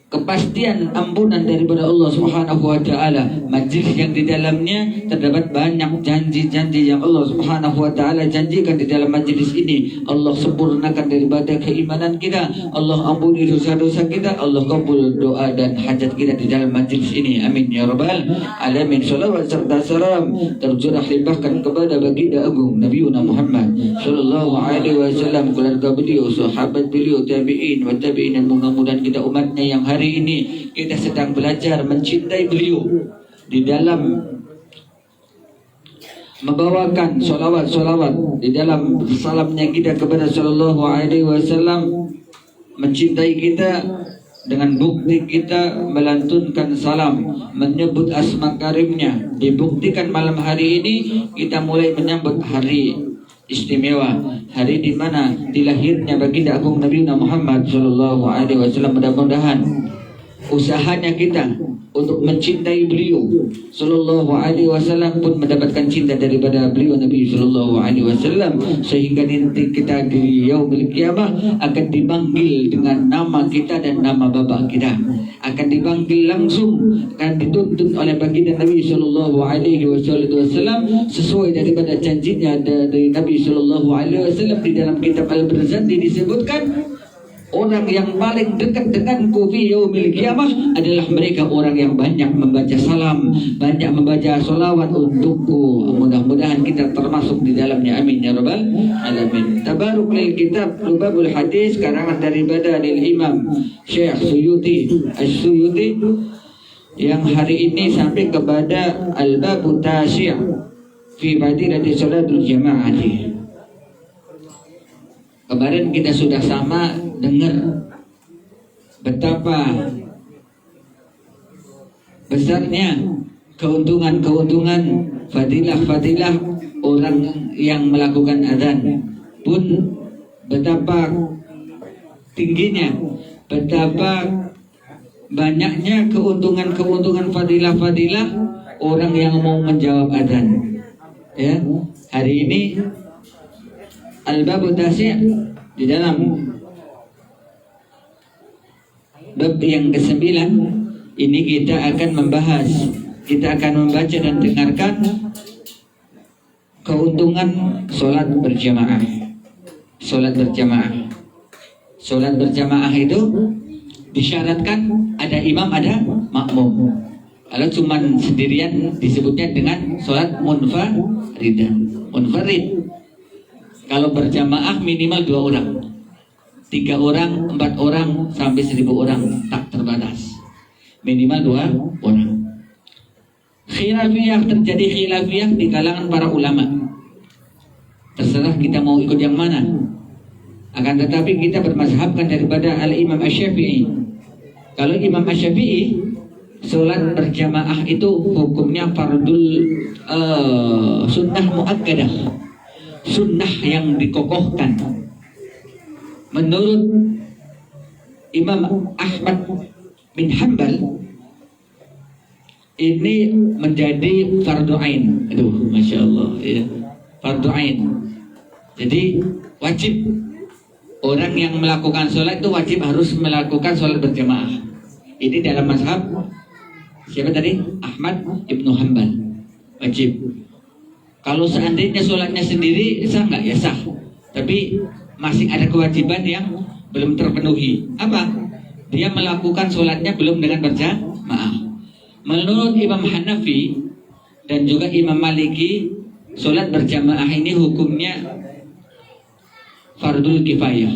Speaker 1: kepastian ampunan daripada Allah Subhanahu wa taala. Majlis yang di dalamnya terdapat banyak janji-janji yang Allah Subhanahu wa taala janjikan di dalam majlis ini. Allah sempurnakan daripada keimanan kita, Allah ampuni dosa-dosa kita, Allah kabul doa dan hajat kita di dalam majlis ini. Amin ya rabbal alamin. Shalawat serta salam tercurah limpahkan kepada baginda agung Nabiuna Muhammad sallallahu alaihi wasallam, keluarga beliau, sahabat beliau, tabi'in wa tabi'in, dan mudah-mudahan kita umatnya yang hari ini kita sedang belajar mencintai beliau, di dalam membawakan solawat di dalam salamnya kita kepada Sallallahu Alaihi Wasallam, mencintai kita dengan bukti kita melantunkan salam, menyebut asma karimnya. Dibuktikan malam hari ini kita mulai menyambut hari istimewa, hari di mana dilahirnya baginda agung Nabi Muhammad Sallallahu Alaihi Wasallam. Mudah-mudahan usahanya kita untuk mencintai beliau Sallallahu Alaihi Wasallam pun mendapatkan cinta daripada beliau Nabi Sallallahu Alaihi Wasallam, sehingga nanti kita di yaumil qiyamah akan dipanggil dengan nama kita dan nama bapak kita, akan dipanggil langsung, akan dituntut oleh baginda Nabi Sallallahu Alaihi Wasallam sesuai daripada janjinya dari Nabi Sallallahu Alaihi Wasallam. Di dalam kitab Al-Barzanji disebutkan, orang yang paling dekat denganku fi yaumil qiyamah adalah mereka orang yang banyak membaca salam, banyak membaca sholawat untukku. Mudah-mudahan kita termasuk di dalamnya, amin ya rabbal alamin. Tabaruk lil kitab Lubabul Hadis karangan daripada lil Imam Syekh Suyuti As-Suyuti, yang hari ini sampai kepada Al-Babu Tasyi' fi fadilati salatul jamaah. Kemarin kita sudah sama dengar betapa besarnya keuntungan-keuntungan, fadilah-fadilah orang yang melakukan azan, pun betapa tingginya, betapa banyaknya keuntungan-keuntungan, fadilah-fadilah orang yang mau menjawab azan. Ya, hari ini Al-Babu Tasyi' di dalam bab yang ke-9 ini kita akan membahas, kita akan membaca dan dengarkan keuntungan sholat berjamaah. Sholat berjamaah. Sholat berjamaah itu disyaratkan ada imam, ada makmum. Kalau cuma sendirian disebutnya dengan sholat munfarid. Kalau berjamaah minimal 2 orang, 3 orang, 4 orang, sampai 1000 orang, tak terbatas. Minimal 2 orang. Khilafiyah, terjadi khilafiyah di kalangan para ulama. Terserah kita mau ikut yang mana. Akan tetapi kita bermazhabkan daripada Al-Imam Asy-Syafi'i. Kalau Imam Asy-Syafi'i, sholat berjamaah itu hukumnya fardul sunnah muakkadah, sunnah yang dikokohkan. Menurut Imam Ahmad bin Hanbal, ini menjadi fardu ain. Aduh, masya Allah, ya, fardu ain. Jadi wajib orang yang melakukan sholat itu wajib harus melakukan sholat berjamaah. Ini dalam mazhab siapa tadi? Ahmad ibnu Hanbal, wajib. Kalau seandainya sholatnya sendiri sah nggak? Ya sah. Tapi masih ada kewajiban yang belum terpenuhi. Apa? Dia melakukan sholatnya belum dengan berjamaah. Menurut Imam Hanafi dan juga Imam Maliki, sholat berjamaah ini hukumnya fardul kifayah.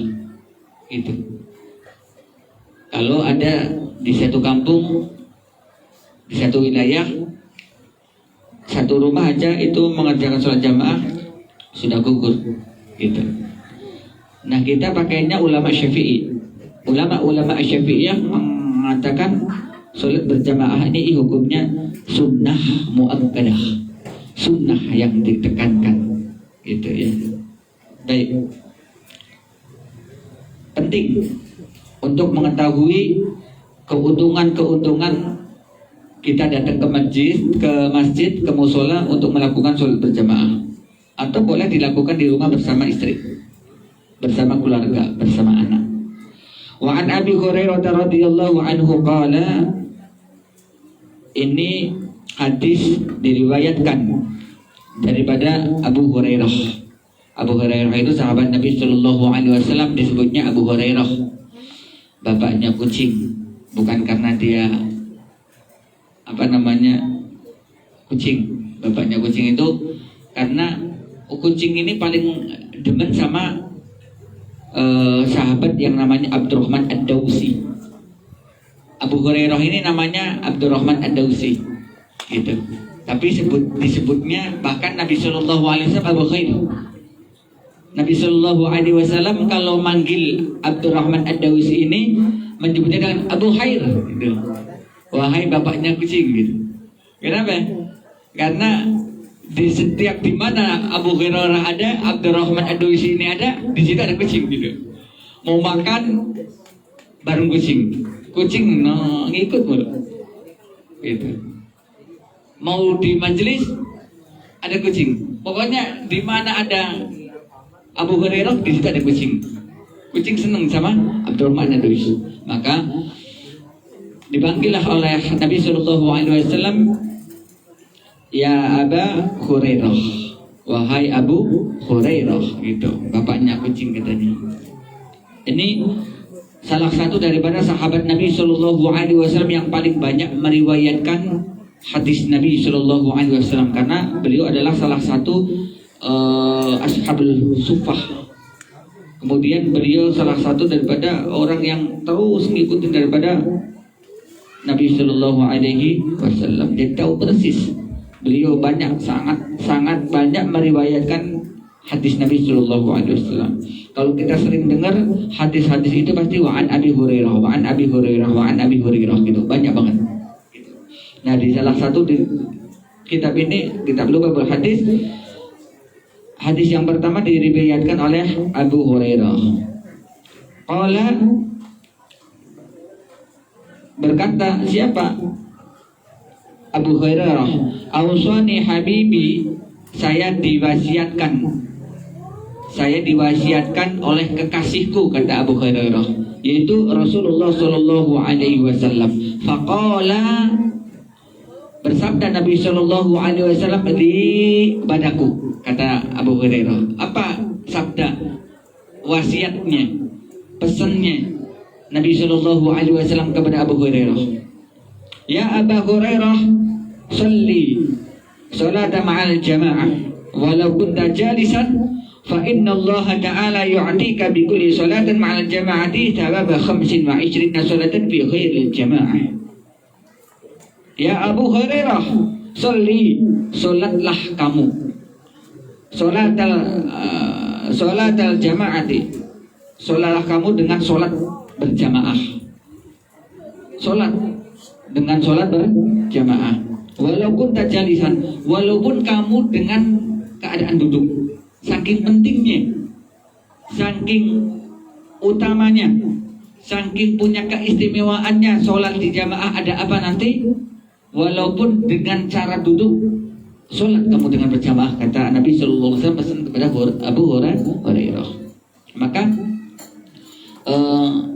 Speaker 1: Itu. Kalau ada di satu kampung, di satu wilayah, satu rumah aja itu mengerjakan sholat jamaah sudah gugur, gitu. Nah, kita pakainya ulama Syafi'i. Ulama Syafi'iyah mengatakan sholat berjamaah ini hukumnya sunnah muakkadah, sunnah yang ditekankan, gitu ya. Baik. Penting untuk mengetahui keuntungan kita datang ke masjid, ke musola untuk melakukan sholat berjamaah, atau boleh dilakukan di rumah bersama istri, bersama keluarga, bersama anak. Wa an Abi Hurairah radhiyallahu anhu qala, ini hadis diriwayatkan daripada Abu Hurairah. Abu Hurairah itu sahabat Nabi Sallallahu Alaihi Wasallam, disebutnya Abu Hurairah, bapaknya kucing, bukan karena dia kucing. Bapaknya kucing itu karena kucing ini paling demen sama sahabat yang namanya Abdurrahman Ad-Dawsi. Abu Hurairah ini namanya Abdurrahman Ad-Dawsi, gitu. Tapi disebutnya bahkan Nabi Shallallahu Alaihi Wasallam Abu Khair. Nabi Shallallahu Alaihi Wasallam kalau manggil Abdurrahman Ad-Dawsi ini menyebutnya dengan Abu Khair, gitu. Wahai bapaknya kucing, gitu. Kenapa? Karena di setiap di mana Abu Hurairah ada, Abdurrahman Ad-Dawsi ini ada, di situ ada kucing, gitu. Mau makan bareng kucing ngikut mulu, gitu. Mau di majelis ada kucing. Pokoknya di mana ada Abu Hurairah di situ ada kucing. Kucing senang sama Abdurrahman Ad-Dawsi. Maka dipanggillah oleh Nabi Shallallahu Alaihi Wasallam, ya Aba Hurairah, wahai Abu Hurairah, gitu. Bapaknya kucing katanya. Ini salah satu daripada sahabat Nabi Shallallahu Alaihi Wasallam yang paling banyak meriwayatkan hadis Nabi Shallallahu Alaihi Wasallam, karena beliau adalah salah satu ashabul suffah. Kemudian beliau salah satu daripada orang yang terus ngikutin daripada Nabi Shallallahu Alaihi Wasallam. Dia tahu persis. Beliau sangat banyak meriwayatkan hadis Nabi Shallallahu Alaihi Wasallam. Kalau kita sering dengar hadis-hadis itu pasti wa'an Abi Hurairah, wa'an Abi Hurairah, wa'an Abi Hurairah, gitu. Banyak banget. Nah, di salah satu di kitab ini, kitab Lubabul Hadis, hadis yang pertama diriwayatkan oleh Abu Hurairah. Qala, berkata siapa? Abu Hurairah, "Ausani habibi, saya diwasiatkan oleh kekasihku," kata Abu Hurairah, yaitu Rasulullah Shallallahu Alaihi Wasallam. Faqala, bersabda Nabi Shallallahu Alaihi Wasallam padaku, kata Abu Hurairah. Apa sabda wasiatnya, pesannya Nabi Shallallahu Alaihi Wasallam kepada Abu Hurairah? Ya Abu Hurairah, salli salata ma'al jama'ah walau kunta jalisan, fa inna Allah ta'ala yu'tika bi kulli salatin ma'al jama'ati thawaba 25 salatan fi khairil jama'ah. Ya Abu Hurairah, salli, salatlah kamu salatal jama'ati, salatlah kamu dengan salat berjamaah. Salat dengan salat berjamaah. Walaupun tak jalisan, walaupun kamu dengan keadaan duduk. Saking pentingnya, saking utamanya, saking punya keistimewaannya salat di jamaah. Ada apa nanti? Walaupun dengan cara duduk, salat kamu dengan berjamaah, kata Nabi Sallallahu Alaihi Wasallam pesan kepada Abu Hurairah. Maka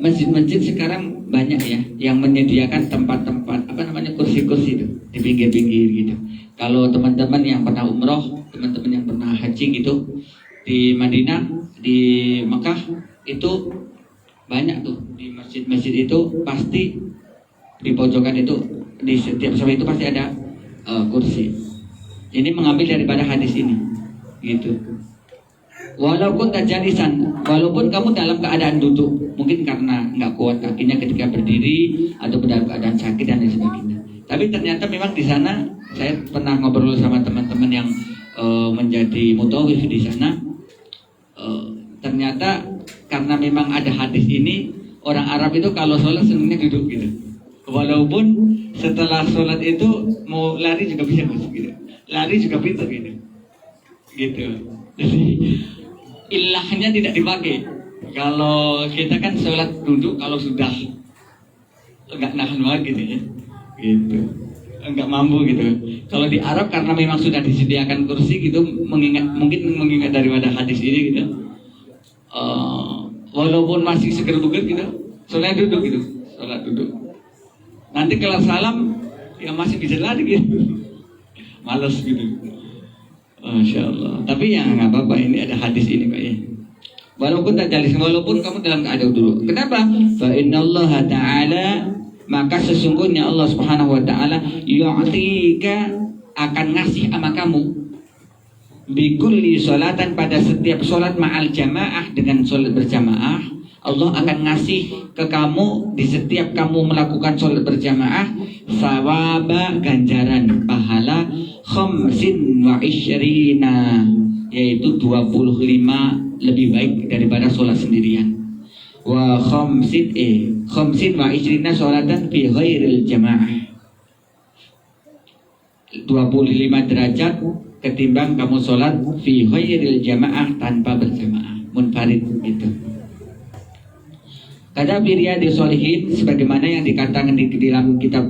Speaker 1: masjid-masjid sekarang banyak ya yang menyediakan tempat-tempat kursi-kursi itu di pinggir-pinggir gitu. Kalau teman-teman yang pernah umroh, teman-teman yang pernah haji gitu di Madinah, di Mekah itu banyak tuh di masjid-masjid itu pasti di pojokan itu di setiap sore itu pasti ada kursi. Ini mengambil daripada hadis ini gitu. Walaupun tajalisan, walaupun kamu dalam keadaan duduk, mungkin karena nggak kuat kakinya ketika berdiri atau dalam keadaan sakit dan lain sebagainya. Tapi ternyata memang di sana saya pernah ngobrol sama teman-teman yang menjadi mutawif di sana. Ternyata karena memang ada hadis ini, orang Arab itu kalau sholat senangnya duduk gitu. Walaupun setelah sholat itu mau lari juga bisa masuk gitu, lari juga pintar gitu. Gitu. Jadi ilahnya tidak dipakai. Kalau kita kan sholat duduk kalau sudah enggak nahan banget gitu ya, gitu, enggak mampu gitu. Kalau di Arab karena memang sudah disediakan kursi gitu, mungkin mengingat daripada hadis ini gitu. Walaupun masih seger buger gitu, sholat duduk gitu, sholat duduk. Nanti kelar salam ya masih bisa lari gitu, males gitu. Masya Allah. Tapi ya nggak apa-apa, ini ada hadis ini Pak ya. Walaupun tak jalis, walaupun kamu dalam keadaan dulu. Kenapa? Fa innallaha ta'ala, maka sesungguhnya Allah Subhanahu wa taala yu'tika, akan ngasih sama kamu bikulli salatan, pada setiap salat ma'al jamaah, dengan salat berjamaah, Allah akan ngasih ke kamu di setiap kamu melakukan sholat berjamaah sawaba ganjaran pahala khamsin wa isyrina, yaitu 25 lebih baik daripada sholat sendirian. Wa khamsin wa isyrina sholatan fi ghairil jamaah, 25 derajat ketimbang kamu sholat fi ghairil jamaah tanpa berjamaah munfarid itu. Kata Riyadhus Shalihin, sebagaimana yang dikatakan di dalam kitab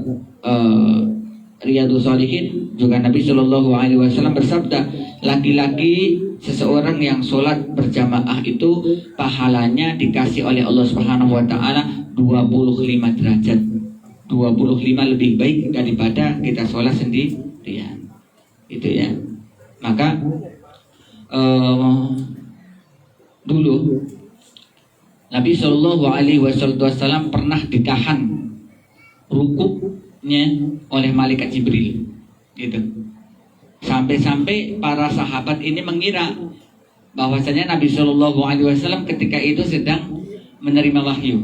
Speaker 1: Riyadhus Shalihin, juga Nabi Shallallahu Alaihi Wasallam bersabda, laki-laki seseorang yang sholat berjamaah itu pahalanya dikasih oleh Allah Subhanahu Wa Taala 25 derajat, 25 lebih baik daripada kita sholat sendirian. Itu ya. Maka dulu Nabi Shallallahu Alaihi Wasallam pernah ditahan rukuknya oleh malaikat Jibril, gitu. Sampai-sampai para sahabat ini mengira bahwasanya Nabi Shallallahu Alaihi Wasallam ketika itu sedang menerima wahyu,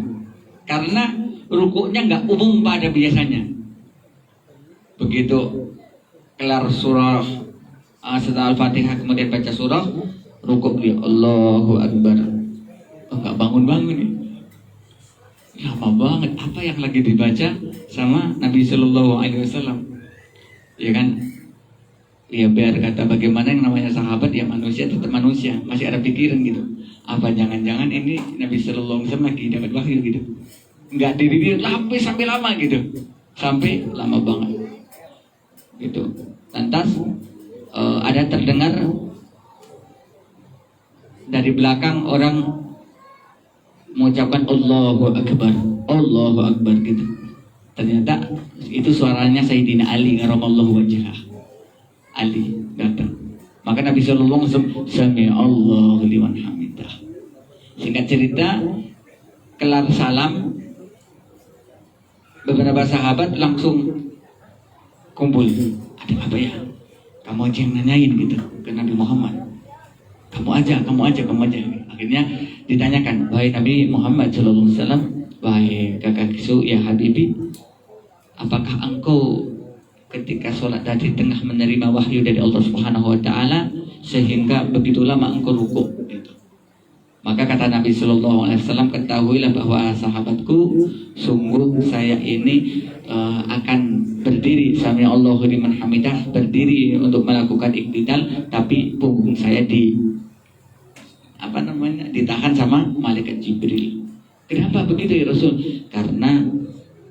Speaker 1: karena rukuknya nggak umum pada biasanya. Begitu kelar surah setelah Al-Fatihah kemudian baca surah, rukuk dia Allahu Akbar. Nggak bangun-bangun nih, lama banget. Apa yang lagi dibaca sama Nabi Shallallahu Alaihi Wasallam, ya kan? Ya biar kata bagaimana yang namanya sahabat, ya manusia tetap manusia, masih ada pikiran gitu. Apa jangan-jangan ini Nabi Shallallahu Alaihi Wasallam lagi dapat wahyu gitu? Nggak diri sampai lama gitu, sampai lama banget gitu. Lantas ada terdengar dari belakang orang mengucapkan Allahu Akbar gitu. Ternyata itu suaranya Sayyidina Ali karamallahu wajhah. Ali datang. Maka Nabi sallallahu alaihi wasallam sami Allahu liman hamidah. Singkat cerita, kelar salam, beberapa sahabat langsung kumpul. Ada apa ya? Kamu aja yang nanyain gitu ke Nabi Muhammad. Kamu aja. Akhirnya ditanyakan, wahai Nabi Muhammad sallallahu alaihi wasallam, wahai kakakku ya Habibi, apakah engkau ketika sholat tadi tengah menerima wahyu dari Allah Subhanahu Wa Taala sehingga begitu lama engkau rukuk? Gitu. Maka kata Nabi Sallallahu Alaihi Wasallam, ketahuilah bahwa sahabatku, sungguh saya ini akan berdiri sami Allahu liman hamidah, berdiri untuk melakukan iktidal, tapi punggung saya ditahan sama malaikat Jibril. Kenapa begitu ya Rasul? Karena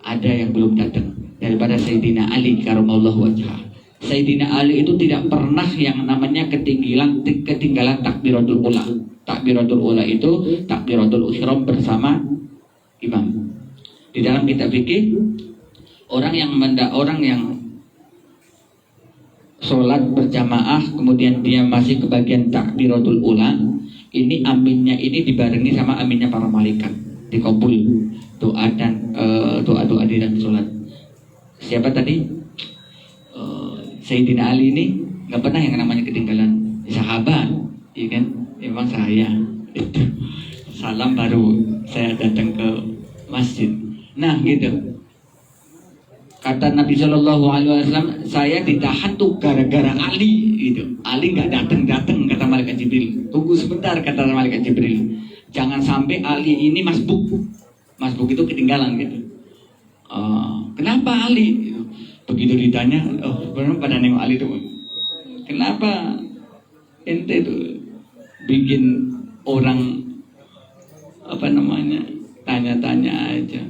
Speaker 1: ada yang belum datang daripada Sayyidina Ali karamallahu wajhah. Sayyidina Ali itu tidak pernah yang namanya ketinggalan takbiratul ula. Takbiratul ula itu takbiratul ihram bersama imam. Di dalam kitab fikih, orang yang sholat berjamaah kemudian dia masih kebagian takbiratul ula, ini aminnya ini dibarengi sama aminnya para malaikat, dikabul doa dan doa di dalam sholat. Siapa tadi? Sayyidina Ali ini nggak pernah yang namanya ketinggalan sahabat, iya kan? Emang saya itu salam baru saya datang ke masjid. Nah gitu. Kata Nabi Shallallahu Alaihi Wasallam, saya ditahan tuh gara-gara Ali gitu. Ali nggak datang kata malaikat Jibril. Tunggu sebentar kata malaikat Jibril. Jangan sampai Ali ini masbuk itu ketinggalan gitu. Kenapa Ali? Begitu ditanya, pada nengok Ali itu, kenapa ente itu bikin orang tanya-tanya aja,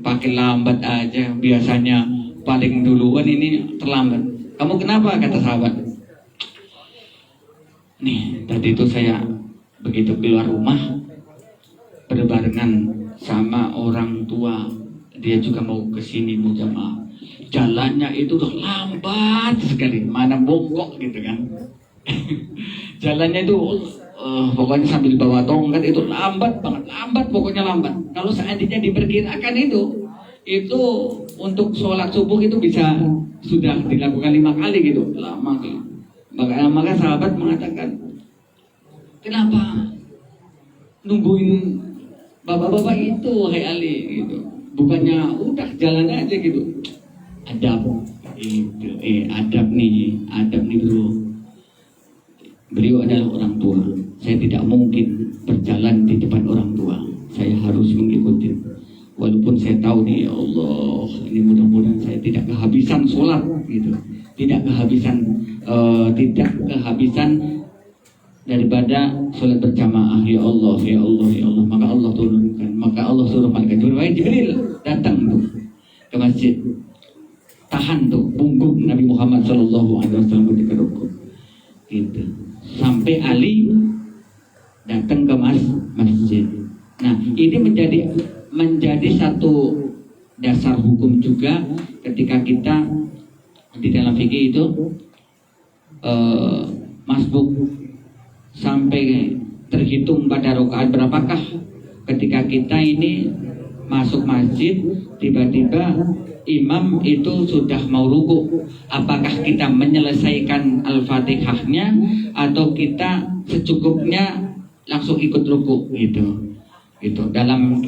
Speaker 1: pakai lambat aja, biasanya paling duluan ini terlambat. Kamu kenapa? Kata sahabat. Nih, tadi itu saya begitu keluar rumah berbarengan sama orang tua, dia juga mau kesini mau jamaah. Jalannya itu udah lambat sekali, mana bongkok gitu kan. Jalannya itu pokoknya sambil bawa tongkat itu lambat banget, pokoknya lambat. Kalau seandainya diperkirakan itu untuk sholat subuh itu bisa sudah dilakukan 5 kali gitu, lama gitu. Maka sahabat mengatakan, kenapa nungguin
Speaker 4: Bapak-bapak itu wahai Ali gitu. Bukannya udah jalan aja gitu. Adab itu, adab nih bro. Beliau adalah orang tua. Saya tidak mungkin berjalan di depan orang tua. Saya harus mengikuti. Walaupun saya tahu nih, ya Allah, ini mudah-mudahan saya tidak kehabisan sholat gitu. Tidak kehabisan daripada sholat berjamaah. Ya Allah, ya Allah, ya Allah. Maka Allah turunkan, maka Allah suruh malaikat Jibril datang tuh ke masjid. Tahan tuh punggung Nabi Muhammad SAW ketika rukuk. Gitu. Sampai Ali datang ke masjid. Nah, ini menjadi satu dasar hukum juga ketika kita di dalam fikih itu masbuk sampai terhitung pada rakaat berapakah ketika kita ini masuk masjid tiba-tiba imam itu sudah mau ruku, apakah kita menyelesaikan Al-Fatihahnya atau kita secukupnya langsung ikut ruku gitu. Dalam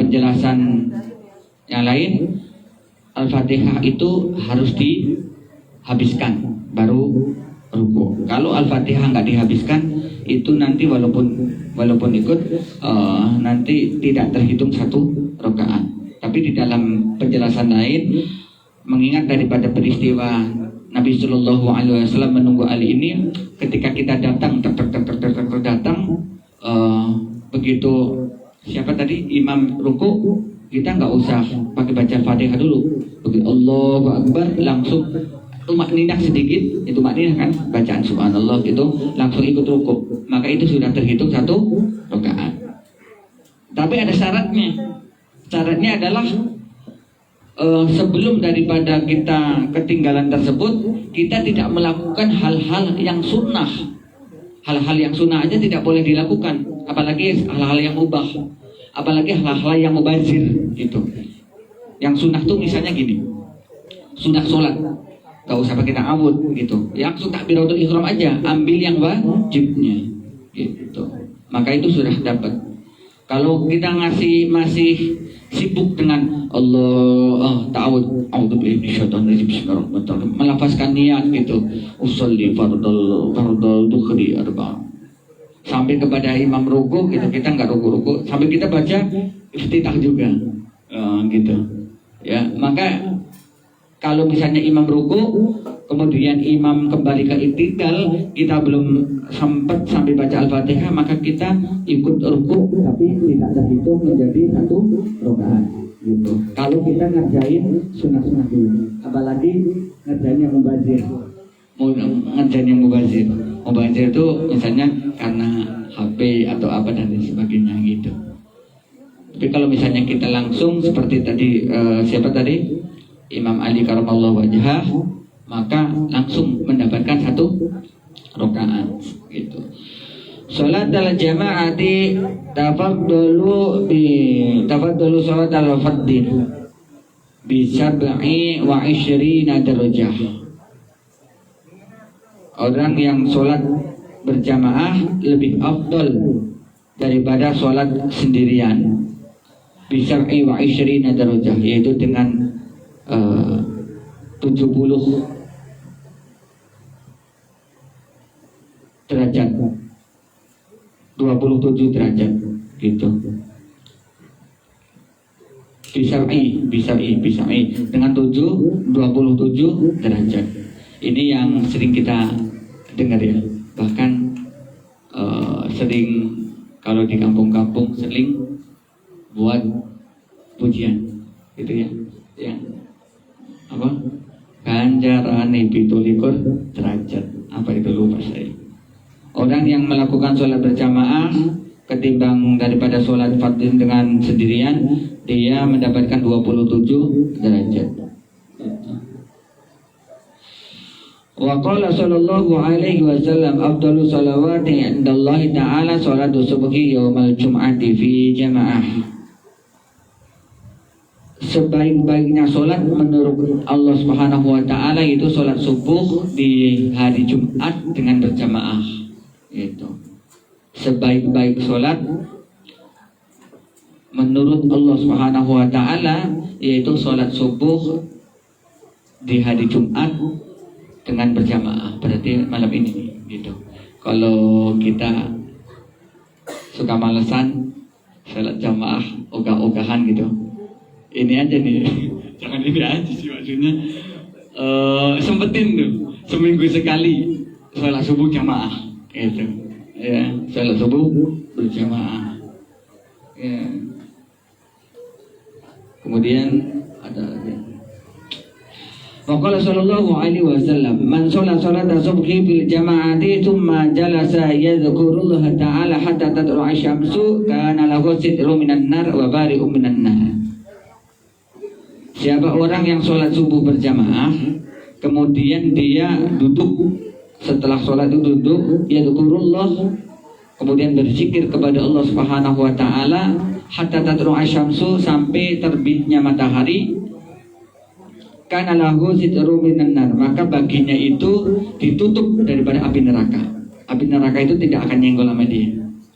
Speaker 4: penjelasan yang lain, Al-Fatihah itu harus dihabiskan baru ruku. Kalau Al-Fatihah nggak dihabiskan, itu nanti walaupun ikut nanti tidak terhitung satu rakaat. Tapi di dalam penjelasan lain, mengingat daripada peristiwa Nabi Shallallahu Alaihi Wasallam menunggu Ali ini, ketika kita datang begitu siapa tadi imam ruku, kita nggak usah pakai baca Fatihah dulu. Begitu Allahu Akbar langsung tumakninah sedikit, itu makninah kan bacaan subhanallah itu langsung ikut ruku, maka itu sudah terhitung satu rakaat. Tapi ada syaratnya. Syaratnya adalah sebelum daripada kita ketinggalan tersebut, kita tidak melakukan hal-hal yang sunnah. Hal-hal yang sunnah aja tidak boleh dilakukan, apalagi hal-hal yang mubah, apalagi hal-hal yang mubazir gitu. Yang sunnah tuh misalnya gini, sunnah sholat, gak usah pakai ta'awud gitu, langsung takbiratul ihram aja, ambil yang wajibnya gitu. Maka itu sudah dapat. Kalau kita masih sibuk dengan ta'awud, a'udzubillahi minasyaitonir rajim, bismillahirrahmanirrahim, melafazkan niat gitu, usolli fardal dukhri arba, sampai kepada imam ruku gitu, kita nggak ruku sampai kita baca iftitah juga gitu ya. Maka kalau misalnya imam ruku kemudian imam kembali ke i'tidal, kita belum sempat sampai baca Al-Fatihah, maka kita ikut ruku tapi tidak terhitung menjadi satu rakaat gitu. Kalau kita ngerjain sunah-sunah dulu, apalagi ngerjain yang mubazir. Mubazir itu misalnya karena HP atau apa dan sebagainya gitu. Tapi kalau misalnya kita langsung seperti tadi siapa tadi? Imam Ali karamallahu wajhah, maka langsung mendapatkan satu rakaat gitu. Salat al-jama'ati tafaddalu salat al-fardhi bi 27 darajah. Orang yang sholat berjamaah lebih afdal daripada sholat sendirian bi 27 darajah, yaitu dengan 70 derajat, 27 derajat gitu. Bisa dengan 27 derajat. Ini yang sering kita dengar ya. Bahkan sering kalau di kampung-kampung sering buat pujian gitu ya. Yang apa? Ganjarane 27 derajat. Apa itu lupa saya. Orang yang melakukan sholat berjamaah ketimbang daripada sholat fardhu dengan sendirian, dia mendapatkan 27 derajat. Wa qala sallallahu alaihi wasallam afdalu salawati indallahi ta'ala salatu subhi yaumal jum'ati fi jamaah. Sebaik-baiknya sholat menurut Allah Subhanahu wa ta'ala itu sholat subuh di hari Jumat dengan berjamaah. Itu sebaik-baik sholat menurut Allah Subhanahu wa taala yaitu sholat subuh di hari Jumat dengan berjamaah, berarti malam ini gitu. Kalau kita suka malesan sholat jamaah ogah-ogahan gitu, ini aja nih jangan ini aja sih maksudnya, sempetin tuh seminggu sekali sholat subuh jamaah gitu ya, sholat subuh berjamaah ya. Kemudian ada Faqala sallallahu alaihi wasallam man shalla salata subhi bil jama'ati thumma jalasa yadhkurullaha ta'ala hatta tadlu'a syamsu kana lahu sitru minan nar wa bari'un minan nar. Siapa orang yang sholat subuh berjamaah kemudian dia duduk, setelah sholat itu duduk yadhkurullah, kemudian berzikir kepada Allah Subhanahu wa taala hatta tadlu'a syamsu, sampai terbitnya matahari, kana lahu sitru minan nar, maka baginya itu ditutup daripada api neraka. Api neraka itu tidak akan nyenggol sama dia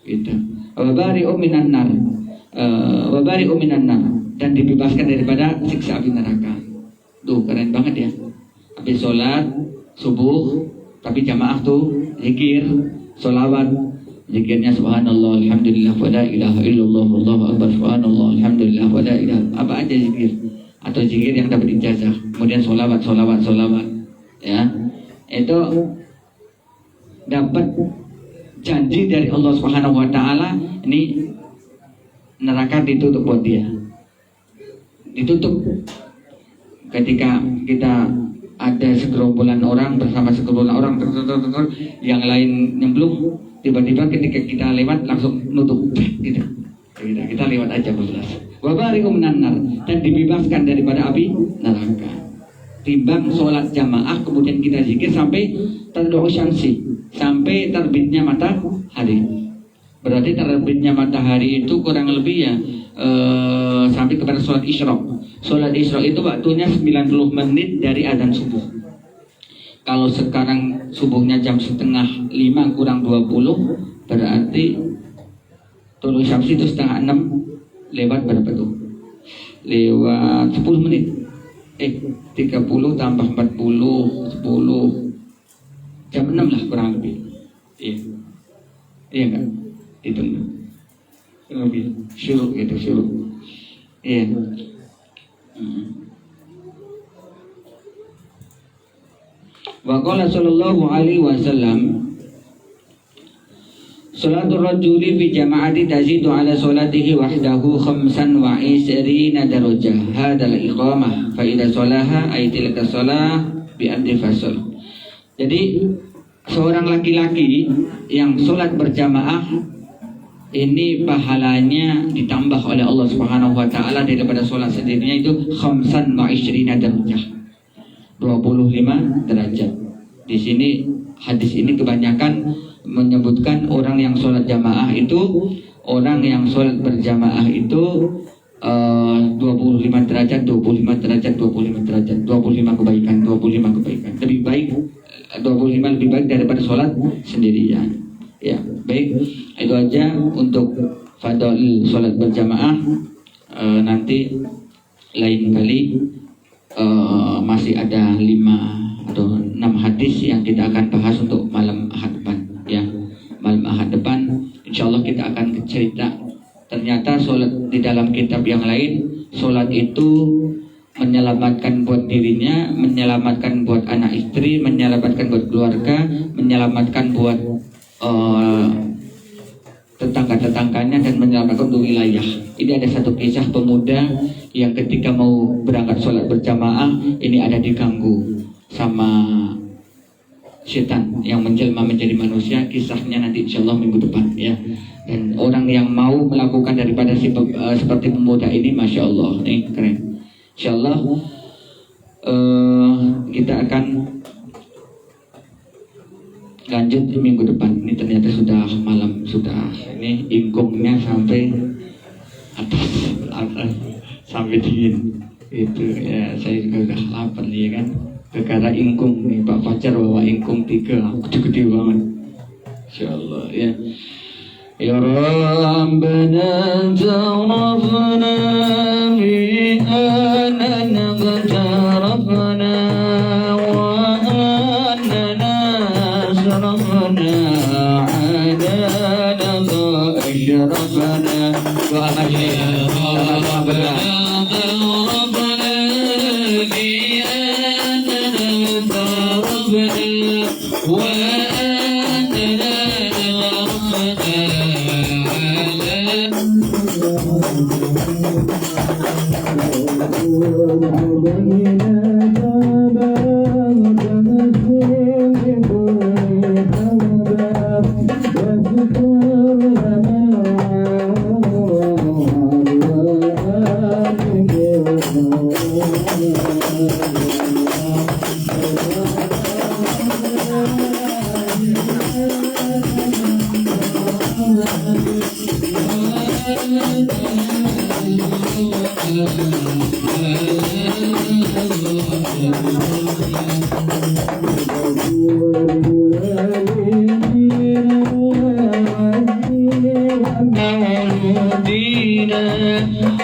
Speaker 4: gitu. Wa bari'un minan nar, wa bari'un minan nar, dan dibebaskan daripada siksa api neraka. Tuh keren banget ya. Habis sholat subuh tapi jamaah tuh zikir, sholawat, zikirnya subhanallah, alhamdulillah, wa la ilaha illallah, wallahu akbar, subhanallah, alhamdulillah, wa la ilaha, apa aja zikir atau zikir yang dapat ijazah. Kemudian sholawat ya, itu dapat janji dari Allah Subhanahu wa taala, ini neraka ditutup buat dia, ditutup. Ketika kita ada segerombolan orang bersama segerombolan orang yang lain nyemplung, tiba-tiba ketika kita lewat langsung nutup gitu. Kita lewat aja berbelas. Wa bari'um minan nar, dan dibebaskan daripada api neraka. Timbang sholat jamaah kemudian kita zikir sampai tadlu'u syamsi, sampai terbitnya matahari. Berarti terbitnya matahari itu kurang lebih ya sampai kepada sholat isyraq. Sholat isyraq itu waktunya 90 menit dari azan subuh. Kalau sekarang subuhnya jam 4:30 kurang 20, berarti tulu syamsi itu 5:30 lewat berapa tuh? Lewat 10 menit. 30 tambah 40, 10, jam 6 lah kurang lebih. Iya enggak? Itu lebih syuruk gitu, syuruk. Iya. Wa qala sallallahu alaihi wasallam salatul rajuli fi jama'ati tazidu ala salatihi wahdahu 25 darajah hadal iqamah fa idza salaha ay tilka salah bi adli fasal. Jadi seorang laki-laki yang sholat berjamaah ini pahalanya ditambah oleh Allah Subhanahu wa taala daripada sholat sendirinya itu 25 darajah, 25 derajat. Di sini hadis ini kebanyakan menyebutkan orang yang sholat jamaah itu, orang yang sholat berjamaah itu 25 derajat, 25 derajat, 25 derajat, 25 kebaikan, 25 kebaikan. Lebih baik 25 lebih baik daripada sholat sendirian. Ya, baik. Itu aja untuk fadhil sholat berjamaah. Nanti lain kali masih ada 5 atau 6 hadis yang kita akan bahas untuk malam Ahad depan. Ya, malam Ahad depan, insya Allah kita akan cerita. Ternyata sholat di dalam kitab yang lain, sholat itu menyelamatkan buat dirinya, menyelamatkan buat anak istri, menyelamatkan buat keluarga, menyelamatkan buat tetangga-tetangganya, dan menyelamatkan untuk wilayah. Ini ada satu kisah pemuda yang ketika mau berangkat sholat berjamaah, ini ada diganggu sama setan yang menjelma menjadi manusia. Kisahnya nanti insya Allah minggu depan ya. Dan orang yang mau melakukan daripada seperti pemuda ini, masya Allah, ini keren. Insya Allah kita akan lanjut di minggu depan. Ini ternyata sudah malam, sudah ini ingkungnya sampai atas sampai dingin itu ya. Saya juga udah lapar ya kan, gara ingkung nih. Pak Fajar bawa ingkung 3 gede-gede banget, insya Allah ya.
Speaker 1: يا ربنا اعترفنا بأننا اغترفنا وأننا أسرفنا على لظى أشرفنا وأمشي ربنا اعترفنا بأننا اغترفنا وأننا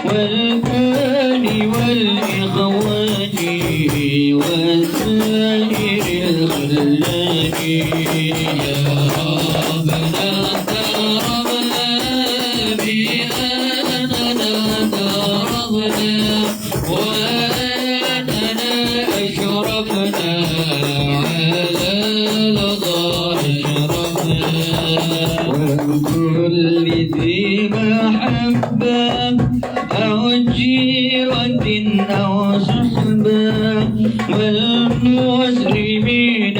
Speaker 1: والآل والإخوات والسائر الخلاق يا ربنا اعترفنا بأننا اعترفنا وأننا أشرفنا على لظى أشرفنا وكل ذي محبة أو جيرة أو صحبة والمسلمين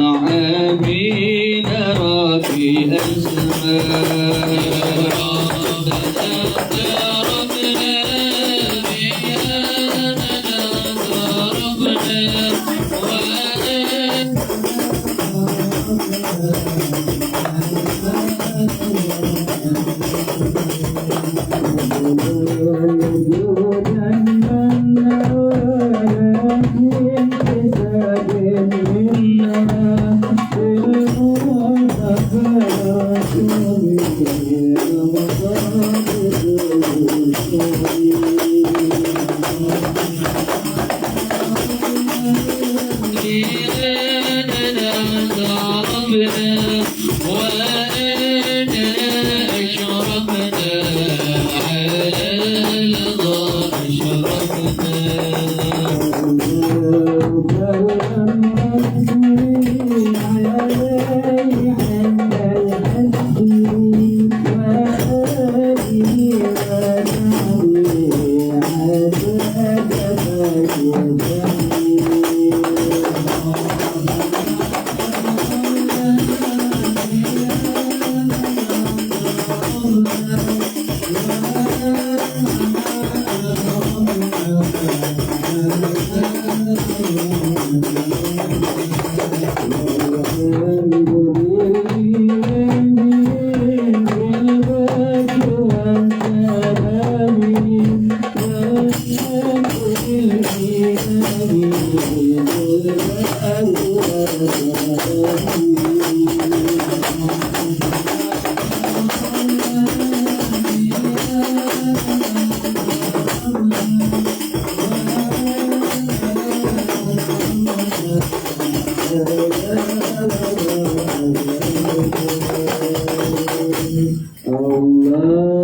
Speaker 1: أجمعين ربي أسماء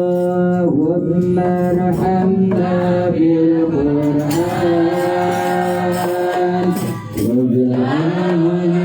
Speaker 1: اللهم ارحمنا بالقرآن واجعلنا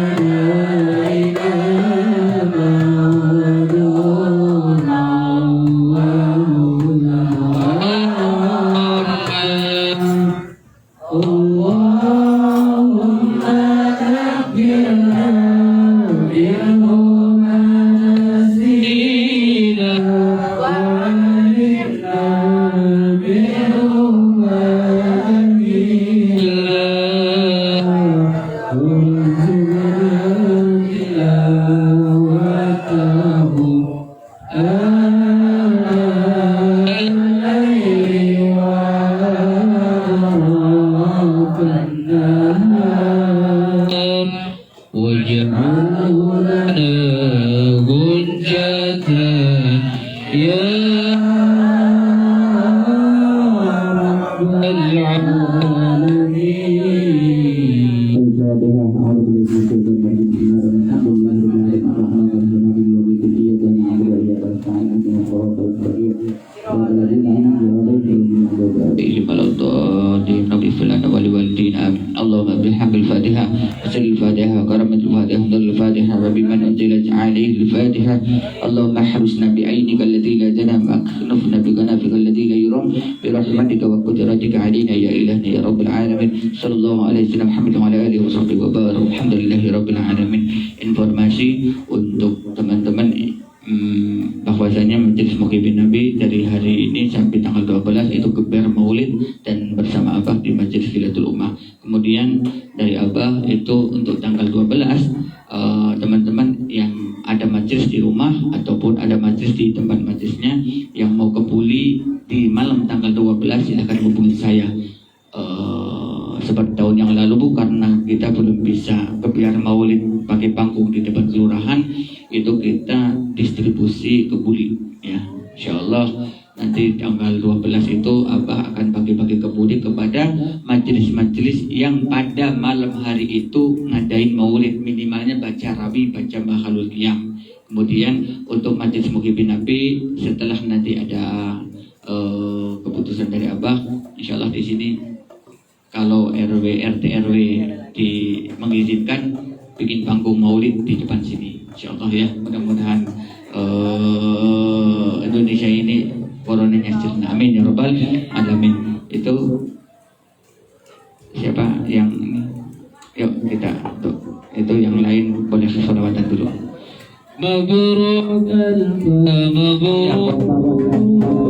Speaker 1: بالحق الفاتحة وسل الفاتحة وكرمة الفاتحة وضل الفاتحة وبمن أنزلت عليه الفاتحة اللهم احرسنا بعينك التي لا تنام واكنفنا بكنافك الذي لا يرام برحمتك وقدرتك علينا يا إلهنا يا رب العالمين صلى الله عليه وسلم محمد وعلى آله وصحبه وبارك alhamdulillahi rabbil alamin. Informasi untuk teman-teman bahwasanya Majelis Muhibin Nabi dari hari ini sampai tanggal 12 itu geber maulid dan bersama Abah di Majelis Khilatul Ummah. Kemudian dari Abah itu untuk tanggal 12 teman-teman yang ada majelis di rumah ataupun ada majelis di tempat majelisnya yang mau ke Puli di malam tanggal 12 silahkan hubungi saya. Seperti tahun yang lalu Bu, karena kita belum bisa kebiar maulid pakai panggung di depan kelurahan, itu kita distribusi ke Buli ya. Insyaallah nanti tanggal 12 itu Abah akan bagi-bagi ke Buli kepada majelis-majelis yang pada malam hari itu ngadain maulid, minimalnya baca rawi, baca mahalul qiyam. Kemudian untuk majelis Muhibin Nabi setelah nanti ada keputusan dari Abah, insyaallah di sini kalau RW, RT, RW mengizinkan bikin panggung maulid di depan sini, insyaallah ya. Mudah-mudahan Indonesia ini coronanya sirna, amin ya rabbal alamin. Itu siapa yang ini? Yuk kita tuh, itu yang lain boleh selawatan dulu.
Speaker 2: Mabrur al-mabrur.